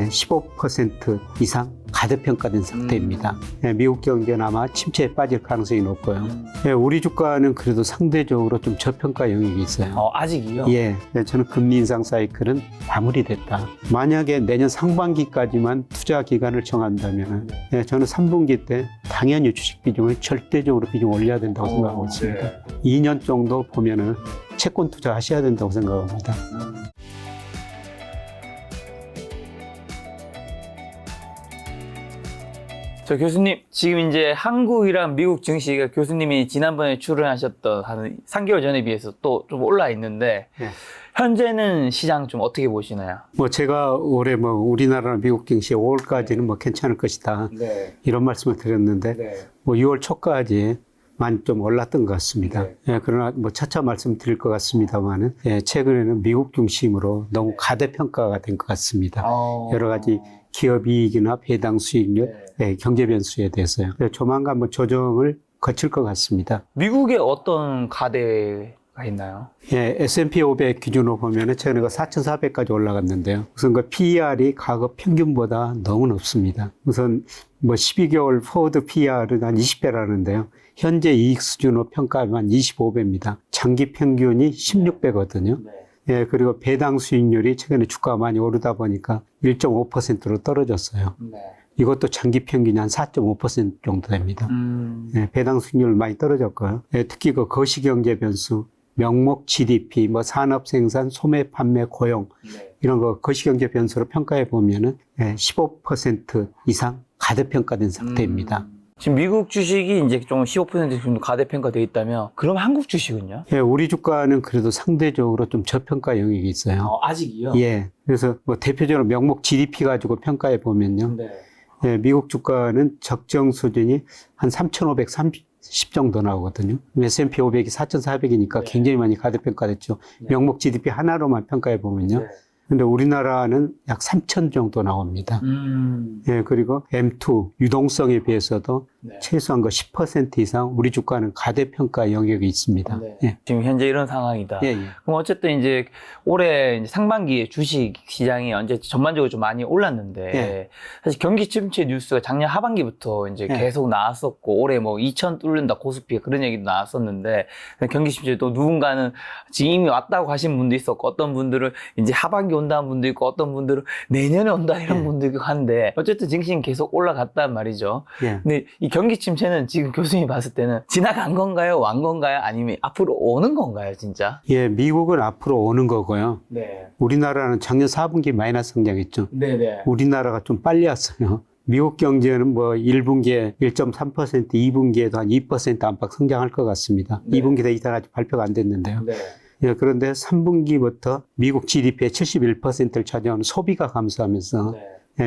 15% 이상 가대평가된 상태입니다. 미국 경제는 아마 침체에 빠질 가능성이 높고요. 우리 주가는 그래도 상대적으로 좀 저평가 영역이 있어요. 아직이요? 예, 저는 금리 인상 사이클은 마무리됐다. 만약에 내년 상반기까지만 투자 기간을 정한다면 저는 3분기 때 당연히 주식 비중을 절대적으로 비중 올려야 된다고 생각하고 있습니다. 2년 정도 보면은 채권 투자 하셔야 된다고 생각합니다. 저 교수님, 지금 이제 한국이랑 미국 증시가 교수님이 지난번에 출연하셨던 한 3개월 전에 비해서 또 좀 올라 있는데, 현재는 시장 좀 어떻게 보시나요? 제가 올해 우리나라나 미국 증시 5월까지는 괜찮을 것이다. 이런 말씀을 드렸는데, 6월 초까지 많이 좀 올랐던 것 같습니다. 그러나 차차 말씀드릴 것 같습니다만은, 최근에는 미국 중심으로 너무 가대평가가 된 것 같습니다. 여러 가지 기업 이익이나 배당 수익률, 경제 변수에 대해서요. 조만간 조정을 거칠 것 같습니다. 미국에 어떤 가대가 있나요? S&P 500 기준으로 보면 최근에 4,400까지 올라갔는데요. 우선 PER이 과거 평균보다 너무 높습니다. 우선 12개월 포워드 PER은 한 20배라는데요. 현재 이익 수준으로 평가하면 25배입니다. 장기 평균이 16배거든요. 그리고 배당 수익률이 최근에 주가가 많이 오르다 보니까 1.5%로 떨어졌어요. 이것도 장기 평균이 한 4.5% 정도 됩니다. 배당 수익률 많이 떨어졌고요. 특히 거시경제 변수, 명목 GDP, 산업 생산, 소매 판매, 고용 이런 거시경제 변수로 평가해 보면은 15% 이상 가대평가된 상태입니다. 지금 미국 주식이 이제 좀 15% 정도 가대평가되어 있다면, 그럼 한국 주식은요? 우리 주가는 그래도 상대적으로 좀 저평가 영역이 있어요. 아직이요? 그래서 대표적으로 명목 GDP 가지고 평가해 보면요. 미국 주가는 적정 수준이 한 3,530 정도 나오거든요. S&P 500이 4,400이니까 굉장히 많이 가대평가됐죠. 명목 GDP 하나로만 평가해 보면요. 근데 우리나라는 약 3,000 정도 나옵니다. 그리고 M2 유동성에 비해서도 최소한 10% 이상 우리 주가는 가대평가 영역이 있습니다. 지금 현재 이런 상황이다. 그럼 어쨌든 이제 올해 이제 상반기에 주식 시장이 언제 전반적으로 좀 많이 올랐는데, 사실 경기 침체 뉴스가 작년 하반기부터 이제 계속 나왔었고, 올해 2,000 뚫는다 고스피가 그런 얘기도 나왔었는데, 경기 침체 또 누군가는 지금 이미 왔다고 하신 분도 있었고, 어떤 분들은 이제 하반기 온다는 분도 있고, 어떤 분들은 내년에 온다 이런 분도 있고 한데, 어쨌든 증시는 계속 올라갔단 말이죠. 근데 이 경기 침체는 지금 교수님이 봤을 때는 지나간 건가요? 완 건가요? 아니면 앞으로 오는 건가요, 진짜? 미국은 앞으로 오는 거고요. 우리나라는 작년 4분기 마이너스 성장했죠. 우리나라가 좀 빨리 왔어요. 미국 경제는 1분기에 1.3%, 2분기에도 한 2% 안팎 성장할 것 같습니다. 2분기 데이터가 아직 발표가 안 됐는데요. 그런데 3분기부터 미국 GDP의 71%를 차지하는 소비가 감소하면서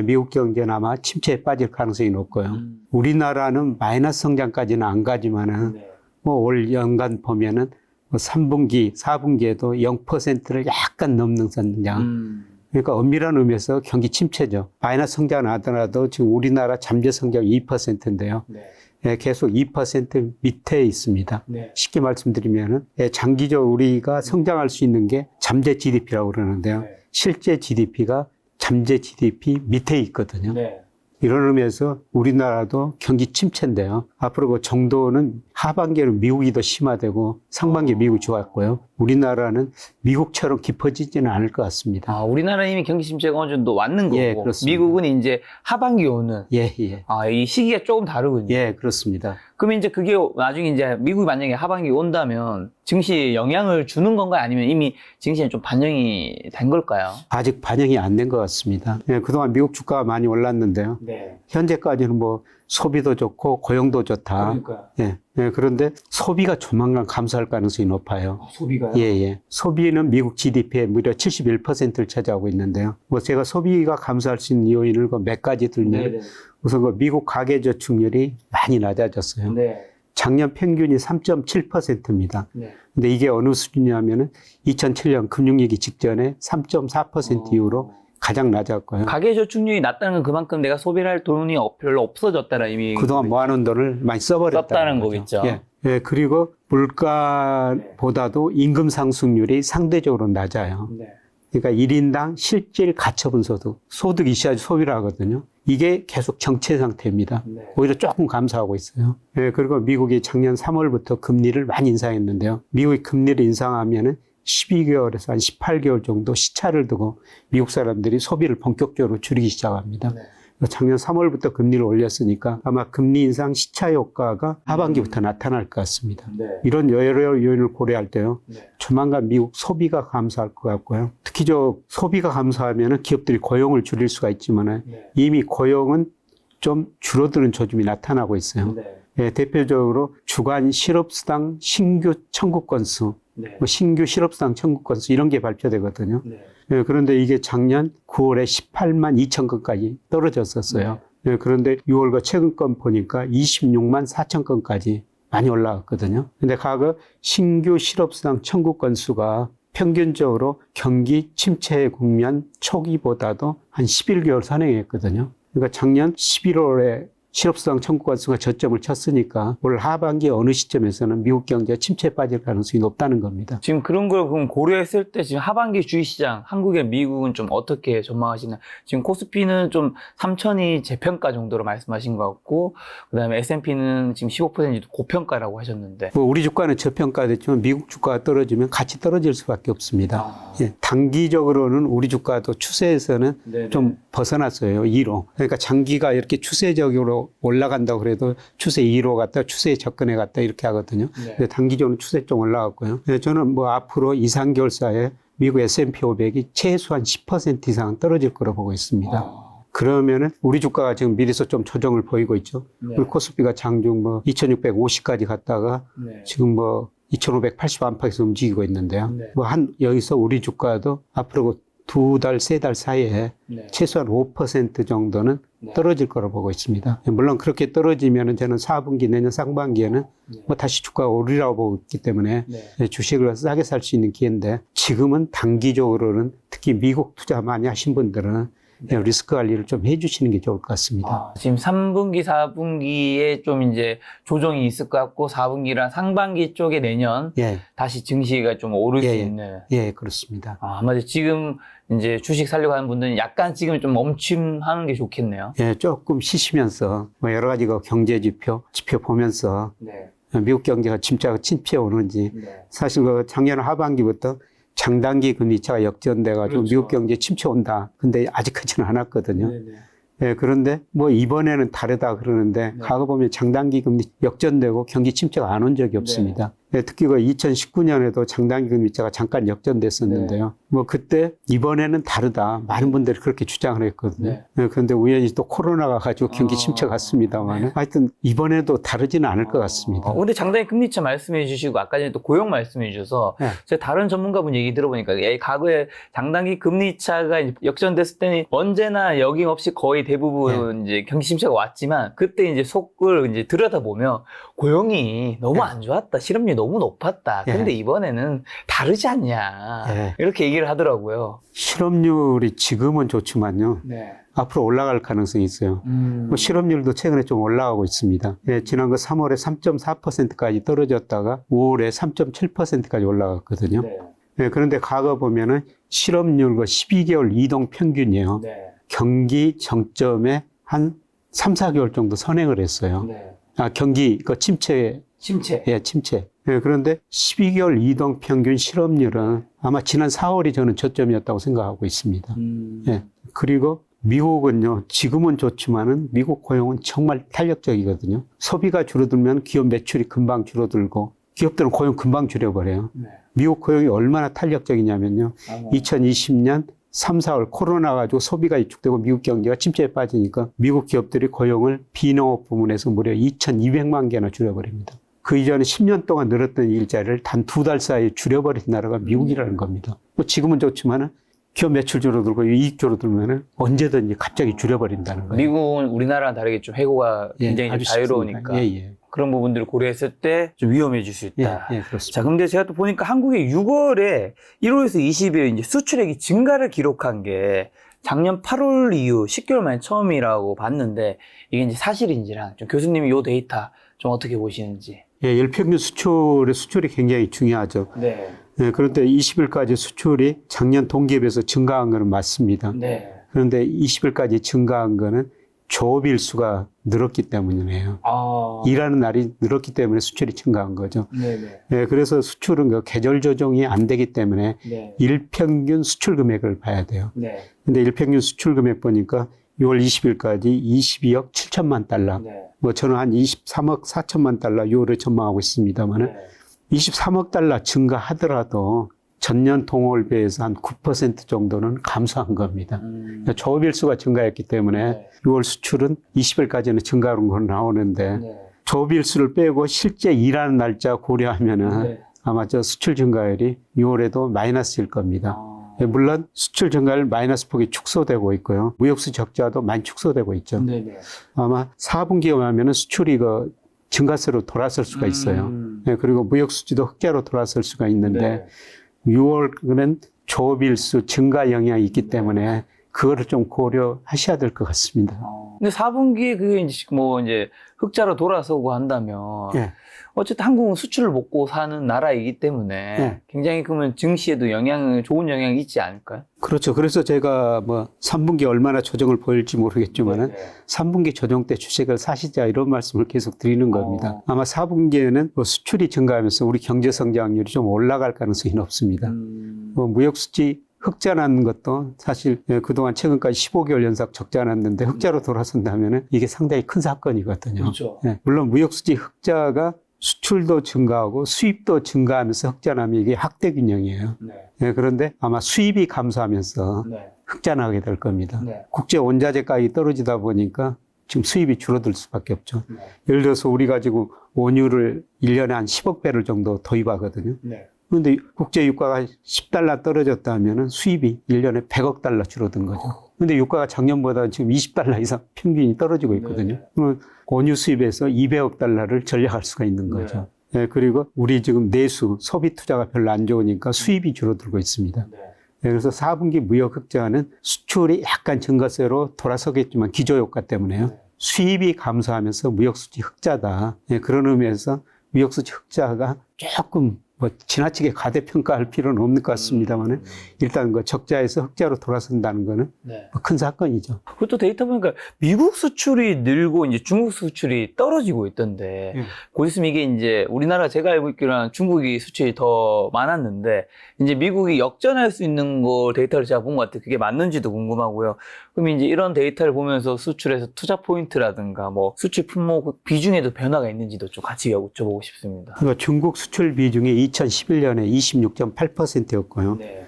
미국 경제는 아마 침체에 빠질 가능성이 높고요. 우리나라는 마이너스 성장까지는 안 가지만은 올 연간 보면은 3분기, 4분기에도 0%를 약간 넘는 성장. 그러니까 엄밀한 의미에서 경기 침체죠. 마이너스 성장은 하더라도 지금 우리나라 잠재 성장 2%인데요. 계속 2% 밑에 있습니다. 쉽게 말씀드리면은 장기적으로 우리가 성장할 수 있는 게 잠재 GDP라고 그러는데요. 실제 GDP가 잠재 GDP 밑에 있거든요. 이런 의미에서 우리나라도 경기 침체인데요. 앞으로 그 정도는 하반기에는 미국이 더 심화되고 상반기에 미국이 좋았고요. 우리나라는 미국처럼 깊어지지는 않을 것 같습니다. 우리나라는 이미 경기 침체가 어느 정도 왔는 거고, 그렇습니다. 미국은 이제 하반기 오는. 이 시기가 조금 다르군요. 그렇습니다. 그럼 이제 그게 나중에 이제 미국이 만약에 하반기 온다면 증시에 영향을 주는 건가요? 아니면 이미 증시에 좀 반영이 된 걸까요? 아직 반영이 안 된 것 같습니다. 그동안 미국 주가가 많이 올랐는데요. 현재까지는 소비도 좋고 고용도 좋다. 그런데 소비가 조만간 감소할 가능성이 높아요. 소비가요? 소비는 미국 GDP의 무려 71%를 차지하고 있는데요. 제가 소비가 감소할 수 있는 요인을 몇 가지 들면 우선 미국 가계저축률이 많이 낮아졌어요. 작년 평균이 3.7%입니다. 근데 이게 어느 수준이냐면은 2007년 금융위기 직전에 3.4% 이후로 가장 낮았고요. 가계저축률이 낮다는 건 그만큼 내가 소비를 할 돈이 별로 없어졌다는 의미. 그동안 모아놓은 돈을 많이 썼다는 거겠죠. 그리고 물가보다도 임금 상승률이 상대적으로 낮아요. 그러니까 1인당 실질 가처분 소득이 있어야지 소비를 하거든요. 이게 계속 정체 상태입니다. 네. 오히려 조금 감소하고 있어요. 네, 그리고 미국이 작년 3월부터 금리를 많이 인상했는데요. 미국이 금리를 인상하면은 12개월에서 한 18개월 정도 시차를 두고 미국 사람들이 소비를 본격적으로 줄이기 시작합니다. 네. 작년 3월부터 금리를 올렸으니까 아마 금리 인상 시차 효과가 하반기부터 나타날 것 같습니다. 네. 이런 여러 요인을 고려할 때요. 네. 조만간 미국 소비가 감소할 것 같고요. 특히 소비가 감소하면 기업들이 고용을 줄일 수가 있지만 네. 이미 고용은 좀 줄어드는 조짐이 나타나고 있어요. 네. 네, 대표적으로 주간 실업수당 신규 청구 건수, 네. 신규 실업수당 청구 건수 이런 게 발표되거든요. 네. 네, 그런데 이게 작년 9월에 18만 2천 건까지 떨어졌었어요. 네. 네, 그런데 6월과 최근 건 보니까 26만 4천 건까지 많이 올라갔거든요. 근데 과거 신규 실업수당 청구 건수가 평균적으로 경기 침체 국면 초기보다도 한 11개월 선행했거든요. 그러니까 작년 11월에 실업수당 청구 건수가 저점을 쳤으니까 올 하반기 어느 시점에서는 미국 경제가 침체에 빠질 가능성이 높다는 겁니다. 지금 그런 걸 그럼 고려했을 때 지금 하반기 주식시장 한국의 미국은 좀 어떻게 전망하시나요? 지금 코스피는 좀 3천이 재평가 정도로 말씀하신 것 같고 그다음에 S&P는 지금 15% 고평가라고 하셨는데 우리 주가는 저평가됐지만 미국 주가가 떨어지면 같이 떨어질 수밖에 없습니다. 예, 단기적으로는 우리 주가도 추세에서는 네네. 좀 벗어났어요. 2로. 그러니까 장기가 이렇게 추세적으로 올라간다고 그래도 추세 2로 갔다 추세에 접근해 갔다 이렇게 하거든요. 네. 근데 단기적으로 추세 좀 올라갔고요. 저는 뭐 앞으로 2, 3개월 사이에 미국 S&P 500이 최소한 10% 이상 떨어질 거로 보고 있습니다. 그러면은 우리 주가가 지금 미리서 좀 조정을 보이고 있죠. 네. 그리고 코스피가 장중 뭐 2650까지 갔다가 네. 지금 뭐 2580 안팎에서 움직이고 있는데요. 네. 뭐 여기서 우리 주가도 앞으로 2달, 3달 사이에 네. 최소한 5% 정도는 네. 떨어질 거로 보고 있습니다. 물론 그렇게 떨어지면은 저는 4분기 내년 상반기에는 네. 뭐 다시 주가가 오르라고 보고 있기 때문에 네. 주식을 싸게 살 수 있는 기회인데 지금은 단기적으로는 특히 미국 투자 많이 하신 분들은 네. 리스크 관리를 좀 해주시는 게 좋을 것 같습니다. 지금 3분기, 4분기에 좀 이제 조정이 있을 것 같고 4분기랑 상반기 쪽에 내년 예. 다시 증시가 좀 오를 수 있는. 예, 그렇습니다. 아마 지금 이제 주식 살려고 하는 분들은 약간 지금 좀 멈춤하는 게 좋겠네요. 예, 조금 쉬시면서 뭐 여러 가지 경제 지표 보면서 네. 미국 경제가 진짜 침체에 오는지 네. 사실 작년 하반기부터 장단기 금리차가 역전돼가지고 그렇죠. 미국 경제 침체 온다. 근데 아직 그렇지는 않았거든요. 네네. 예, 그런데 뭐 이번에는 다르다 그러는데 네. 과거 보면 장단기 금리 역전되고 경기 침체가 안 온 적이 없습니다. 네. 예, 특히 2019년에도 장단기 금리차가 잠깐 역전됐었는데요. 네. 뭐 그때 이번에는 다르다. 많은 분들이 그렇게 주장을 했거든요. 네. 예, 그런데 우연히 또 코로나가 가지고 경기 침체 갔습니다만 네. 하여튼 이번에도 다르지는 않을 것 같습니다. 근데 장단기 금리차 말씀해 주시고 아까 전에 또 고용 말씀해 주셔서 네. 제가 다른 전문가분 얘기 들어보니까 과거에 장단기 금리차가 역전됐을 때는 언제나 여김없이 거의 대부분 네. 이제 경기 침체가 왔지만 그때 이제 속을 이제 들여다보면 고용이 너무 네. 안 좋았다. 실업률이 너무 높았다. 근데 네. 이번에는 다르지 않냐. 네. 이렇게 얘기를 하더라고요. 실업률이 지금은 좋지만요. 네. 앞으로 올라갈 가능성이 있어요. 뭐 실업률도 최근에 좀 올라가고 있습니다. 예, 지난 3월에 3.4%까지 떨어졌다가 5월에 3.7%까지 올라갔거든요. 네. 예, 그런데 과거 보면은 실업률과 12개월 이동 평균이에요. 네. 경기 정점에 한 3, 4개월 정도 선행을 했어요. 네. 경기 침체. 예, 침체. 예, 그런데 12개월 이동 평균 실업률은 아마 지난 4월이 저는 저점이었다고 생각하고 있습니다. 예, 그리고 미국은요, 지금은 좋지만은 미국 고용은 정말 탄력적이거든요. 소비가 줄어들면 기업 매출이 금방 줄어들고 기업들은 고용 금방 줄여버려요. 네. 미국 고용이 얼마나 탄력적이냐면요. 2020년 3, 4월 코로나 가지고 소비가 위축되고 미국 경제가 침체에 빠지니까 미국 기업들이 고용을 비농업 부문에서 무려 2,200만 개나 줄여버립니다. 그 이전에 10년 동안 늘었던 일자리를 단 2달 사이에 줄여버린 나라가 미국이라는 겁니다. 뭐 지금은 좋지만은 기업 매출 줄어들고 이익 줄어들면은 언제든지 갑자기 줄여버린다는 거예요. 미국은 우리나라랑 다르게 좀 해고가 굉장히 좀 자유로우니까 그런 부분들을 고려했을 때 좀 위험해질 수 있다. 예, 그렇습니다. 자, 근데 제가 또 보니까 한국의 6월에 1월에서 20일 이제 수출액이 증가를 기록한 게 작년 8월 이후 10개월 만에 처음이라고 봤는데 이게 이제 사실인지랑 좀 교수님이 이 데이터 좀 어떻게 보시는지. 예, 일평균 수출이 굉장히 중요하죠. 네. 네, 그런데 20일까지 수출이 작년 동기에 비해서 증가한 거는 맞습니다. 네. 그런데 20일까지 증가한 거는 조업일수가 늘었기 때문이에요. 일하는 날이 늘었기 때문에 수출이 증가한 거죠. 네네. 네, 그래서 수출은 그 계절 조정이 안 되기 때문에 네. 일평균 수출 금액을 봐야 돼요. 네. 근데 일평균 수출 금액 보니까 6월 20일까지 22억 7천만 달러. 네. 뭐 저는 한 23억 4천만 달러 6월에 전망하고 있습니다만은 네. 23억 달러 증가하더라도 전년 동월 비해서 한 9% 정도는 감소한 겁니다. 그러니까 조업일수가 증가했기 때문에 네. 6월 수출은 20일까지는 증가하는 건 나오는데 네. 조업일수를 빼고 실제 일하는 날짜 고려하면은 네. 아마 저 수출 증가율이 6월에도 마이너스일 겁니다. 물론 수출 증가율 마이너스 폭이 축소되고 있고요. 무역수 적자도 많이 축소되고 있죠. 네네. 아마 4분기에 오면은 수출이 그 증가세로 돌아설 수가 있어요. 네, 그리고 무역 수지도 흑자로 돌아설 수가 있는데 네. 6월은 조업일수 증가 영향이 있기 때문에 그거를 좀 고려하셔야 될 것 같습니다. 근데 4분기에 그게 이제 흑자로 돌아서고 한다면 예. 어쨌든 한국은 수출을 먹고 사는 나라이기 때문에 예. 굉장히 그러면 증시에도 좋은 영향이 있지 않을까요? 그렇죠. 그래서 제가 뭐 3분기 얼마나 조정을 보일지 모르겠지만은 네네. 3분기 조정 때 주식을 사시자 이런 말씀을 계속 드리는 겁니다. 아마 4분기에는 뭐 수출이 증가하면서 우리 경제 성장률이 좀 올라갈 가능성이 높습니다. 뭐 무역 수지 흑자 나는 것도 사실 그동안 최근까지 15개월 연속 적자 났는데 흑자로 돌아선다면은 이게 상당히 큰 사건이거든요. 그렇죠. 예, 물론 무역 수지 흑자가 수출도 증가하고 수입도 증가하면서 흑자 나면 이게 확대 균형이에요. 네. 예, 그런데 아마 수입이 감소하면서 네. 흑자 나게 될 겁니다. 네. 국제 원자재 가격이 떨어지다 보니까 지금 수입이 줄어들 수밖에 없죠. 네. 예를 들어서 우리가 지금 원유를 1년에 한 10억 배럴 정도 도입하거든요. 네. 그런데 국제 유가가 10달러 떨어졌다면 수입이 1년에 100억 달러 줄어든 거죠. 그런데 유가가 작년보다 지금 20달러 이상 평균이 떨어지고 있거든요. 그러면 원유 수입에서 200억 달러를 절약할 수가 있는 거죠. 네, 그리고 우리 지금 내수, 소비 투자가 별로 안 좋으니까 수입이 줄어들고 있습니다. 네, 그래서 4분기 무역 흑자는 수출이 약간 증가세로 돌아서겠지만 기저효과 때문에요. 수입이 감소하면서 무역 수지 흑자다. 네, 그런 의미에서 무역 수지 흑자가 조금 뭐 지나치게 과대평가할 필요는 없는 것 같습니다만은 일단 그 적자에서 흑자로 돌아선다는 거는 네. 뭐 큰 사건이죠. 그것도 데이터 보니까 미국 수출이 늘고 이제 중국 수출이 떨어지고 있던데 곧 있으면 이게 이제 우리나라 제가 알고 있기로는 중국이 수출이 더 많았는데 이제 미국이 역전할 수 있는 거 데이터를 제가 본 것 같아요. 그게 맞는지도 궁금하고요. 그럼 이제 이런 데이터를 보면서 수출에서 투자 포인트라든가 뭐 수출 품목 비중에도 변화가 있는지도 좀 같이 여쭤보고 싶습니다. 그러니까 중국 수출 비중이 2011년에 26.8%였고요. 네.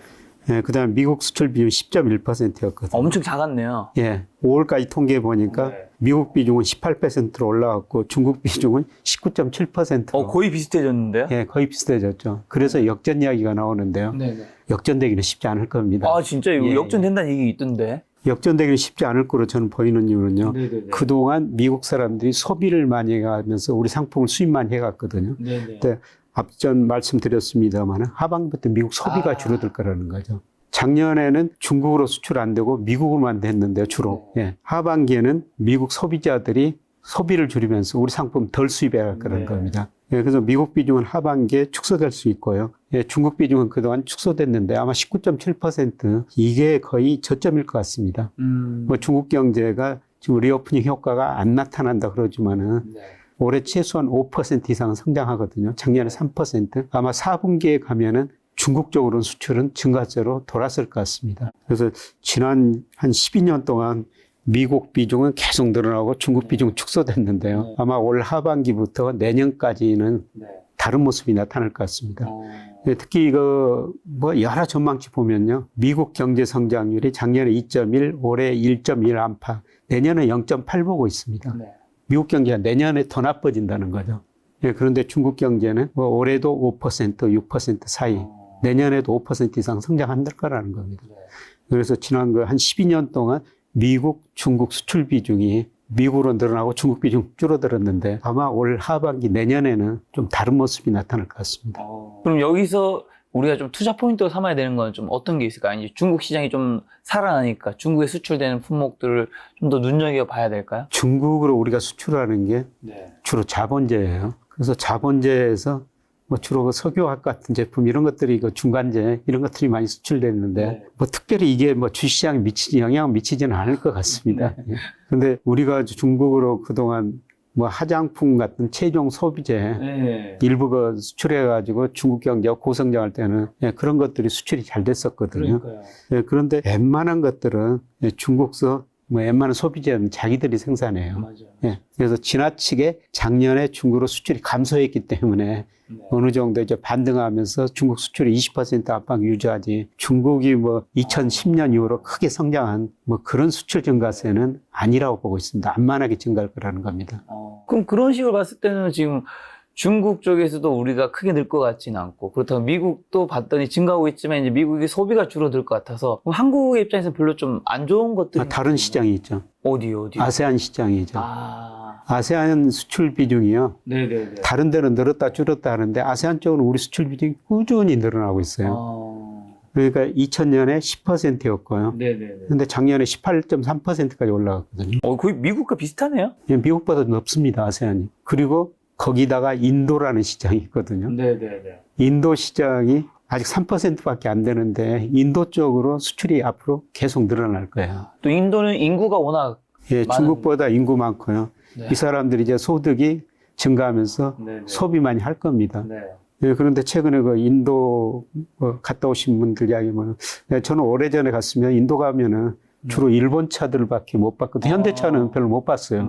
예, 그 다음에 미국 수출 비중 10.1%였거든요. 엄청 작았네요. 예, 5월까지 통계해 보니까 미국 비중은 18%로 올라갔고 중국 비중은 19.7%로. 거의 비슷해졌는데요? 예, 거의 비슷해졌죠. 그래서 역전 이야기가 나오는데요. 네네. 역전되기는 쉽지 않을 겁니다. 아, 진짜 이거 예, 역전된다는 얘기 있던데. 역전되기는 쉽지 않을 거로 저는 보이는 이유는요. 네네네. 그동안 미국 사람들이 소비를 많이 해가면서 우리 상품을 수입 많이 해갔거든요. 네네. 근데 앞전 말씀드렸습니다만 하반기부터 미국 소비가 줄어들 거라는 거죠. 작년에는 중국으로 수출 안 되고 미국으로만 됐는데요, 주로. 예. 하반기에는 미국 소비자들이 소비를 줄이면서 우리 상품 덜 수입해 갈 거라는 겁니다. 예, 그래서 미국 비중은 하반기에 축소될 수 있고요. 예, 중국 비중은 그동안 축소됐는데 아마 19.7% 이게 거의 저점일 것 같습니다. 뭐 중국 경제가 지금 리오프닝 효과가 안 나타난다 그러지만은 올해 최소한 5% 이상은 성장하거든요. 작년에 3%. 아마 4분기에 가면은 중국 쪽으로는 수출은 증가세로 돌아설 것 같습니다. 그래서 지난 한 12년 동안 미국 비중은 계속 늘어나고 중국 비중은 축소됐는데요. 아마 올 하반기부터 내년까지는 다른 모습이 나타날 것 같습니다. 특히 뭐 여러 전망치 보면요. 미국 경제 성장률이 작년에 2.1, 올해 1.1 안팎, 내년에 0.8 보고 있습니다. 미국 경제가 내년에 더 나빠진다는 거죠. 예, 그런데 중국 경제는 뭐 올해도 5%, 6% 사이, 내년에도 5% 이상 성장한다 거라는 겁니다. 그래서 지난 한 12년 동안 미국, 중국 수출 비중이 미국으로 늘어나고 중국 비중 줄어들었는데 아마 올 하반기 내년에는 좀 다른 모습이 나타날 것 같습니다. 그럼 여기서 우리가 좀 투자 포인트로 삼아야 되는 건 좀 어떤 게 있을까요? 이제 중국 시장이 좀 살아나니까 중국에 수출되는 품목들을 좀 더 눈여겨봐야 될까요? 중국으로 우리가 수출하는 게 주로 자본재예요. 그래서 자본재에서 뭐 주로 그 석유화학 같은 제품 이런 것들이 그 중간재 이런 것들이 많이 수출됐는데 네. 뭐 특별히 이게 뭐 주시장에 영향을 미치지는 않을 것 같습니다. 그런데 우리가 중국으로 그동안 뭐 화장품 같은 최종 소비재 일부 그 수출해가지고 중국 경제가 고성장할 때는 그런 것들이 수출이 잘 됐었거든요. 그런데 웬만한 것들은 중국서 뭐 웬만한 소비재는 자기들이 생산해요. 맞아요. 그래서 지나치게 작년에 중국으로 수출이 감소했기 때문에 어느 정도 이제 반등하면서 중국 수출이 20% 안팎 유지하지 중국이 뭐 2010년 이후로 크게 성장한 뭐 그런 수출 증가세는 아니라고 보고 있습니다. 안만하게 증가할 거라는 겁니다. 그럼 그런 식으로 봤을 때는 지금 중국 쪽에서도 우리가 크게 늘 것 같지는 않고 그렇다면 미국도 봤더니 증가하고 있지만 이제 미국이 소비가 줄어들 것 같아서 그럼 한국의 입장에서 별로 좀 안 좋은 것들이 다른 시장이 있죠. 어디요? 아세안 시장이죠. 아세안 수출 비중이요. 네네네. 다른 데는 늘었다 줄었다 하는데 아세안 쪽으로 우리 수출 비중이 꾸준히 늘어나고 있어요. 그러니까 2000년에 10%였고요. 네네네. 근데 작년에 18.3%까지 올라갔거든요. 거의 미국과 비슷하네요. 미국보다 높습니다, 아세안이. 그리고 거기다가 인도라는 시장이 있거든요. 네네네. 인도 시장이 아직 3%밖에 안 되는데 인도 쪽으로 수출이 앞으로 계속 늘어날 거예요. 또 인도는 인구가 워낙 중국보다 인구 많고요. 네. 이 사람들이 이제 소득이 증가하면서 소비 많이 할 겁니다. 그런데 최근에 그 인도 갔다 오신 분들 이야기하면 저는 오래전에 갔으면 인도 가면은 주로 일본 차들밖에 못 봤거든요. 현대차는 별로 못 봤어요.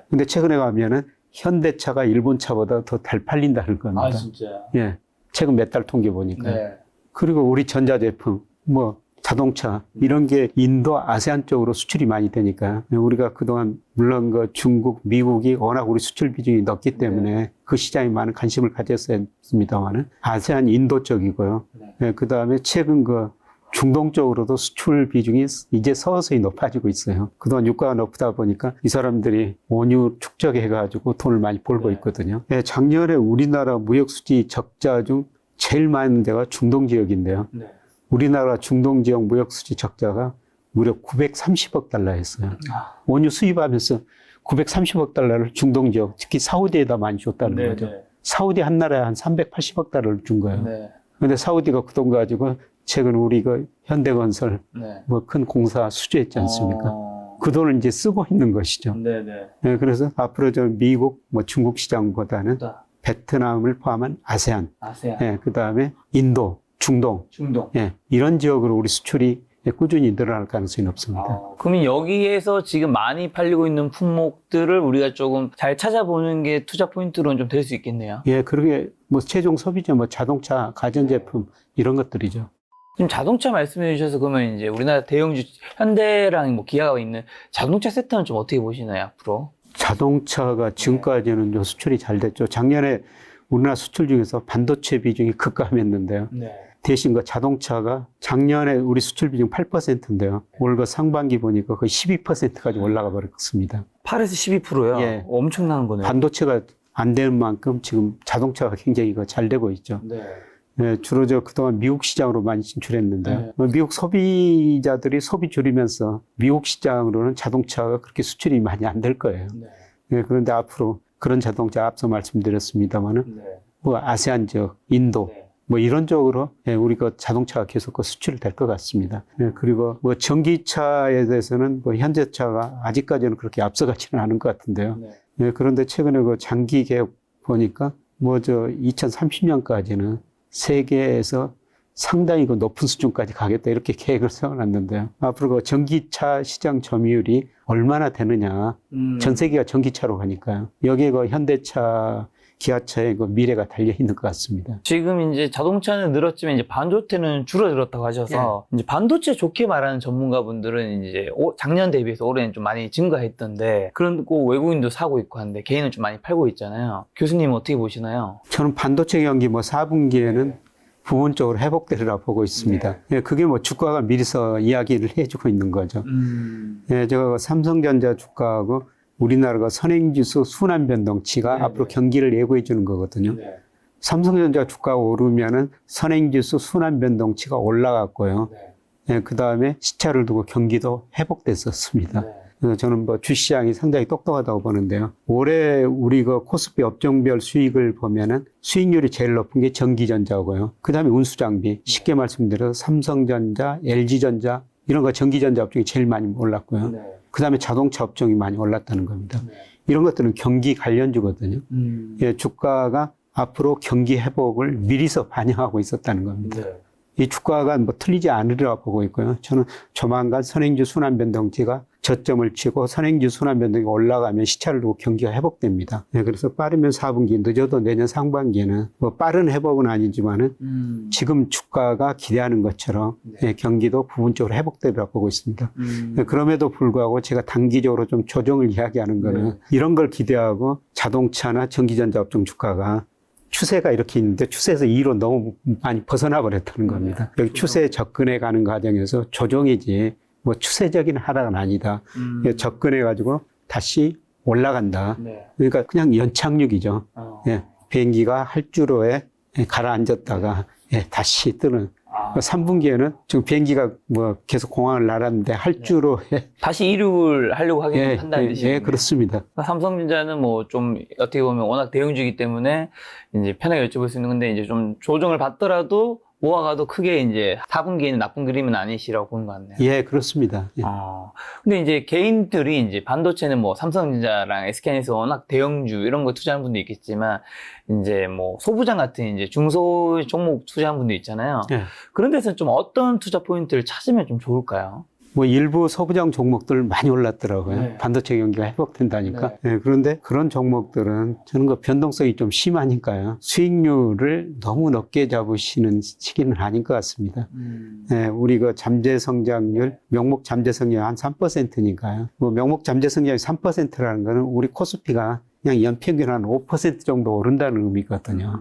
근데 최근에 가면은 현대차가 일본 차보다 더 잘 팔린다는 겁니다. 진짜요? 예. 최근 몇 달 통계 보니까. 그리고 우리 전자제품, 뭐 자동차 이런 게 인도 아세안 쪽으로 수출이 많이 되니까 우리가 그동안 물론 그 중국, 미국이 워낙 우리 수출 비중이 높기 때문에 그 시장에 많은 관심을 가졌습니다만은 아세안 인도 쪽이고요. 그다음에 최근 그 중동 쪽으로도 수출 비중이 이제 서서히 높아지고 있어요. 그동안 유가가 높다 보니까 이 사람들이 원유 축적해가지고 돈을 많이 벌고 있거든요. 작년에 우리나라 무역수지 적자 중 제일 많은 데가 중동 지역인데요. 우리나라 중동 지역 무역수지 적자가 무려 930억 달러였어요. 원유 수입하면서 930억 달러를 중동 지역, 특히 사우디에다 많이 줬다는 거죠. 사우디 한 나라에 한 380억 달러를 준 거예요. 근데 사우디가 그 돈 가지고 최근 우리 그 현대건설 뭐 큰 공사 수주했지 않습니까? 그 돈을 이제 쓰고 있는 것이죠. 그래서 앞으로 저 미국, 뭐 중국 시장보다는 베트남을 포함한 아세안. 그 다음에 인도, 중동. 이런 지역으로 우리 수출이 꾸준히 늘어날 가능성이 높습니다. 그러면 여기에서 지금 많이 팔리고 있는 품목들을 우리가 조금 잘 찾아보는 게 투자 포인트로는 좀 될 수 있겠네요. 그러게 뭐 최종 소비재, 뭐 자동차, 가전제품 이런 것들이죠. 지금 자동차 말씀해 주셔서 그러면 이제 우리나라 대형주 현대랑 뭐 기아가 있는 자동차 섹터는 좀 어떻게 보시나요, 앞으로? 자동차가 지금까지는 수출이 잘 됐죠. 작년에 우리나라 수출 중에서 반도체 비중이 급감했는데요. 대신 그 자동차가 작년에 우리 수출 비중 8%인데요. 올 그 상반기 보니까 거의 12%까지 올라가 버렸습니다. 8에서 12%요? 엄청난 거네요. 반도체가 안 되는 만큼 지금 자동차가 굉장히 잘 되고 있죠. 주로 그동안 미국 시장으로 많이 진출했는데 미국 소비자들이 소비 줄이면서 미국 시장으로는 자동차가 그렇게 수출이 많이 안 될 거예요. 그런데 앞으로 그런 자동차 앞서 말씀드렸습니다만은 뭐 아세안 지역, 인도 뭐 이런 쪽으로 우리가 자동차가 계속 수출이 될 것 같습니다. 그리고 뭐 전기차에 대해서는 뭐 현대차가 아직까지는 그렇게 앞서가지는 않은 것 같은데요. 그런데 최근에 그 장기 계획 보니까 뭐 2030년까지는 세계에서 상당히 그 높은 수준까지 가겠다 이렇게 계획을 세워놨는데요. 앞으로 그 전기차 시장 점유율이 얼마나 되느냐. 전 세계가 전기차로 가니까요. 여기에 그 현대차, 기아차의 그 미래가 달려 있는 것 같습니다. 지금 이제 자동차는 늘었지만 이제 반도체는 줄어들었다고 하셔서 이제 반도체 좋게 말하는 전문가분들은 이제 작년 대비해서 올해는 좀 많이 증가했던데 그런 거 외국인도 사고 있고 하는데 개인은 좀 많이 팔고 있잖아요. 교수님은 어떻게 보시나요? 저는 반도체 경기 뭐 4분기에는 부분적으로 회복되리라 보고 있습니다. 그게 뭐 주가가 미리서 이야기를 해주고 있는 거죠. 제가 삼성전자 주가하고 우리나라가 선행지수 순환 변동치가 앞으로 경기를 예고해 주는 거거든요. 삼성전자 주가가 오르면은 선행지수 순환 변동치가 올라갔고요. 그 다음에 시차를 두고 경기도 회복됐었습니다. 그래서 저는 뭐 주시장이 상당히 똑똑하다고 보는데요. 올해 우리 그 코스피 업종별 수익을 보면은 수익률이 제일 높은 게 전기전자고요. 그 다음에 운수장비. 쉽게 말씀드려서 삼성전자, LG전자 이런 거 전기전자 업종이 제일 많이 올랐고요. 네. 그 다음에 자동차 업종이 많이 올랐다는 겁니다. 네. 이런 것들은 경기 관련주거든요. 예, 주가가 앞으로 경기 회복을 미리서 반영하고 있었다는 겁니다. 네. 이 주가가 뭐 틀리지 않으리라 보고 있고요. 저는 조만간 선행주 순환변동치가 저점을 치고 선행주 순환변동이 올라가면 시차를 두고 경기가 회복됩니다. 네, 그래서 빠르면 4분기, 늦어도 내년 상반기에는 뭐 빠른 회복은 아니지만은 지금 주가가 기대하는 것처럼 네, 경기도 부분적으로 회복되리라 보고 있습니다. 네, 그럼에도 불구하고 제가 단기적으로 좀 조정을 이야기하는 거는 네, 이런 걸 기대하고 자동차나 전기전자 업종 주가가 추세가 이렇게 있는데 추세에서 2로 너무 많이 벗어나 버렸다는 겁니다. 여기 추세에 접근해 가는 과정에서 조정이지 뭐 추세적인 하락은 아니다. 접근해 가지고 다시 올라간다. 네. 그러니까 그냥 연착륙이죠. 예, 비행기가 활주로에 가라앉았다가 예, 다시 뜨는. 3분기에는 지금 비행기가 뭐 계속 공항을 날았는데 활주로에 다시 이륙을 하려고 하긴 예, 한다는 뜻이죠. 예, 그렇습니다. 삼성전자는 뭐 좀 어떻게 보면 워낙 대형주이기 때문에 이제 편하게 여쭤볼 수 있는 건데 이제 좀 조정을 받더라도 모아가도 크게 이제 4분기에는 나쁜 그림은 아니시라고 보는 것 같네요. 예, 그렇습니다. 예. 근데 이제 개인들이 이제 반도체는 뭐 삼성전자랑 SK에서 워낙 대형주 이런 거 투자하는 분도 있겠지만 이제 뭐 소부장 같은 이제 중소 종목 투자하는 분도 있잖아요. 예. 그런 데서는 좀 어떤 투자 포인트를 찾으면 좀 좋을까요? 뭐 일부 소부장 종목들 많이 올랐더라고요. 네. 반도체 경기가 회복된다니까. 네. 네, 그런데 그런 종목들은 저는 그 변동성이 좀 심하니까요. 수익률을 너무 높게 잡으시는 시기는 아닌 것 같습니다. 네, 우리 그 잠재 성장률, 명목 잠재 성장률 한 3%니까요. 뭐 명목 잠재 성장률 3%라는 거는 우리 코스피가 그냥 연평균 한 5% 정도 오른다는 의미거든요.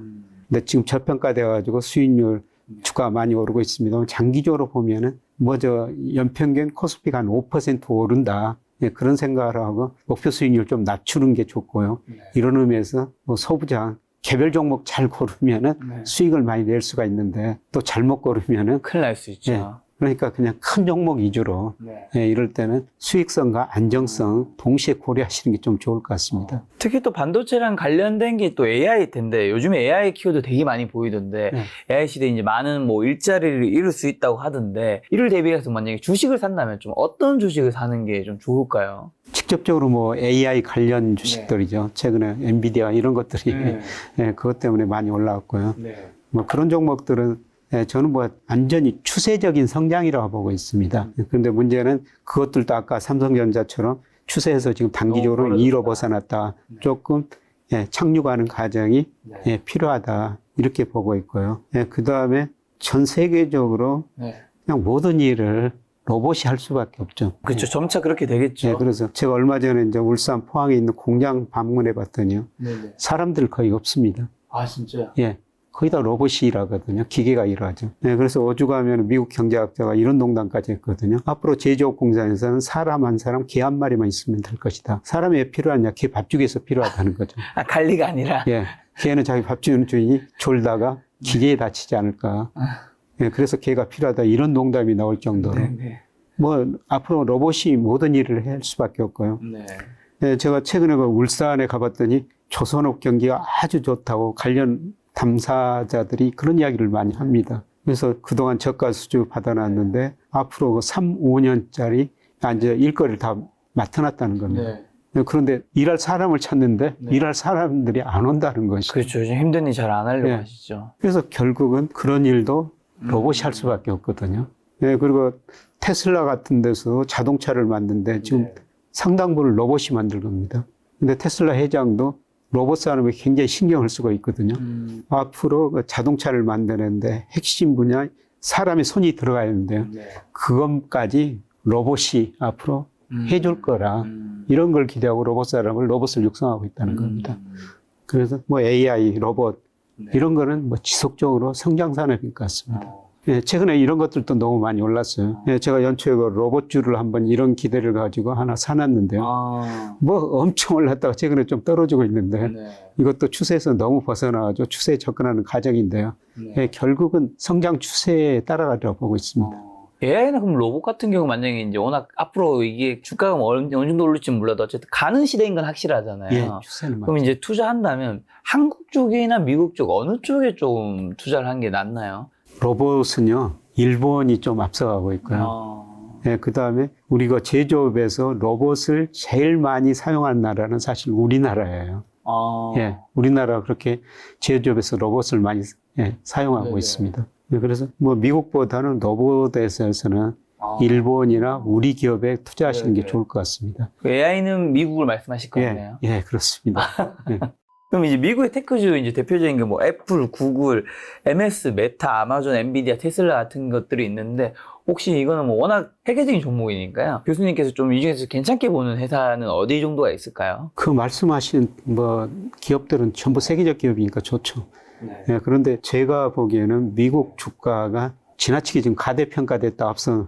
근데 지금 저평가돼가지고 수익률 주가가 많이 오르고 있습니다. 장기적으로 보면은 저 연평균 코스피가 한 5% 오른다. 예, 그런 생각을 하고 목표 수익률 좀 낮추는 게 좋고요. 네. 이런 의미에서 뭐 소부장 개별 종목 잘 고르면은 네, 수익을 많이 낼 수가 있는데 또 잘못 고르면은 큰일 날 수 있죠. 예, 그러니까 그냥 큰 종목 위주로 네, 예, 이럴 때는 수익성과 안정성 동시에 고려하시는 게 좀 좋을 것 같습니다. 특히 또 반도체랑 관련된 게 또 AI 텐데 요즘에 AI 키워드 되게 많이 보이던데 네, AI 시대에 이제 많은 뭐 일자리를 잃을 수 있다고 하던데 이를 대비해서 만약에 주식을 산다면 좀 어떤 주식을 사는 게 좀 좋을까요? 직접적으로 뭐 AI 관련 주식들이죠. 네. 최근에 엔비디아 이런 것들이 네, 예, 그것 때문에 많이 올라왔고요. 네. 뭐 그런 종목들은 예, 저는 뭐 완전히 추세적인 성장이라고 보고 있습니다. 그런데 문제는 그것들도 아까 삼성전자처럼 추세에서 지금 단기적으로 2로 벗어났다. 네, 조금 예, 착륙하는 과정이 네, 예, 필요하다. 이렇게 보고 있고요. 예, 그 다음에 전 세계적으로 네, 그냥 모든 일을 로봇이 할 수밖에 없죠. 그렇죠. 점차 그렇게 되겠죠. 예, 그래서 제가 얼마 전에 이제 울산 포항에 있는 공장 방문해 봤더니요. 네네. 사람들 거의 없습니다. 아, 진짜요? 예. 거의 다 로봇이 일하거든요. 기계가 일하죠. 네, 그래서 어주가면 미국 경제학자가 이런 농담까지 했거든요. 앞으로 제조업 공장에서는 사람 한 사람, 개 한 마리만 있으면 될 것이다. 사람이 왜 필요하냐? 개 밥 주기 위해서 필요하다는 거죠. 아, 관리가 아니라? 예. 개는 자기 밥 주는 주인이 졸다가 기계에 다치지 않을까. 예, 그래서 개가 필요하다. 이런 농담이 나올 정도로. 네네. 뭐, 앞으로 로봇이 모든 일을 할 수밖에 없고요. 네. 예, 제가 최근에 그 울산에 가봤더니 조선업 경기가 아주 좋다고 관련 담사자들이 그런 이야기를 많이 합니다. 그래서 그동안 저가 수주 받아놨는데 앞으로 3, 5년짜리 이제 일거리를 다 맡아놨다는 겁니다. 네. 그런데 일할 사람을 찾는데 네, 일할 사람들이 안 온다는 것이죠. 그렇죠. 요즘 힘든 일 잘 안 하려고 네, 하시죠. 그래서 결국은 그런 일도 로봇이 할 수밖에 없거든요. 네, 그리고 테슬라 같은 데서 자동차를 만드는데 지금 네, 상당부를 로봇이 만들 겁니다. 근데 테슬라 회장도 로봇 산업에 굉장히 신경을 쓰고 있거든요. 앞으로 그 자동차를 만드는데 핵심 분야 사람의 손이 들어가야 하는데요. 네, 그것까지 로봇이 앞으로 해줄 거라 이런 걸 기대하고 로봇을 육성하고 있다는 겁니다. 그래서 뭐 AI, 로봇 네, 이런 거는 뭐 지속적으로 성장 산업인 것 같습니다. 예, 최근에 이런 것들도 너무 많이 올랐어요. 예, 제가 연초에 그 로봇주를 한번 이런 기대를 가지고 하나 사놨는데요. 뭐 엄청 올랐다가 최근에 좀 떨어지고 있는데 네, 이것도 추세에서 너무 벗어나가지고 추세에 접근하는 과정인데요. 네, 예, 결국은 성장 추세에 따라가리라고 보고 있습니다. AI나 그럼 로봇 같은 경우 만약에 이제 워낙 앞으로 이게 주가가 뭐 어느 정도 오를지 몰라도 어쨌든 가는 시대인 건 확실하잖아요. 예, 추세는 그럼 맞죠. 이제 투자한다면 한국 쪽이나 미국 쪽 어느 쪽에 좀 투자를 한 게 낫나요? 로봇은요, 일본이 좀 앞서가고 있고요. 예, 그 다음에 우리가 제조업에서 로봇을 제일 많이 사용하는 나라는 사실 우리나라예요. 예, 우리나라가 그렇게 제조업에서 로봇을 많이 사용하고 네네. 있습니다. 예, 그래서 뭐 미국보다는 로봇에 있어서는 일본이나 우리 기업에 투자하시는 게 네네. 좋을 것 같습니다. AI는 미국을 말씀하실 거네요. 예, 그렇습니다. 예. 그럼 이제 미국의 테크주 이제 대표적인 게 뭐 애플, 구글, MS, 메타, 아마존, 엔비디아, 테슬라 같은 것들이 있는데 혹시 이거는 뭐 워낙 세계적인 종목이니까요. 교수님께서 좀 이 중에서 괜찮게 보는 회사는 어디 정도가 있을까요? 그 말씀하신 뭐 기업들은 전부 세계적 기업이니까 좋죠. 네. 예, 그런데 제가 보기에는 미국 주가가 지나치게 지금 가대평가됐다 앞서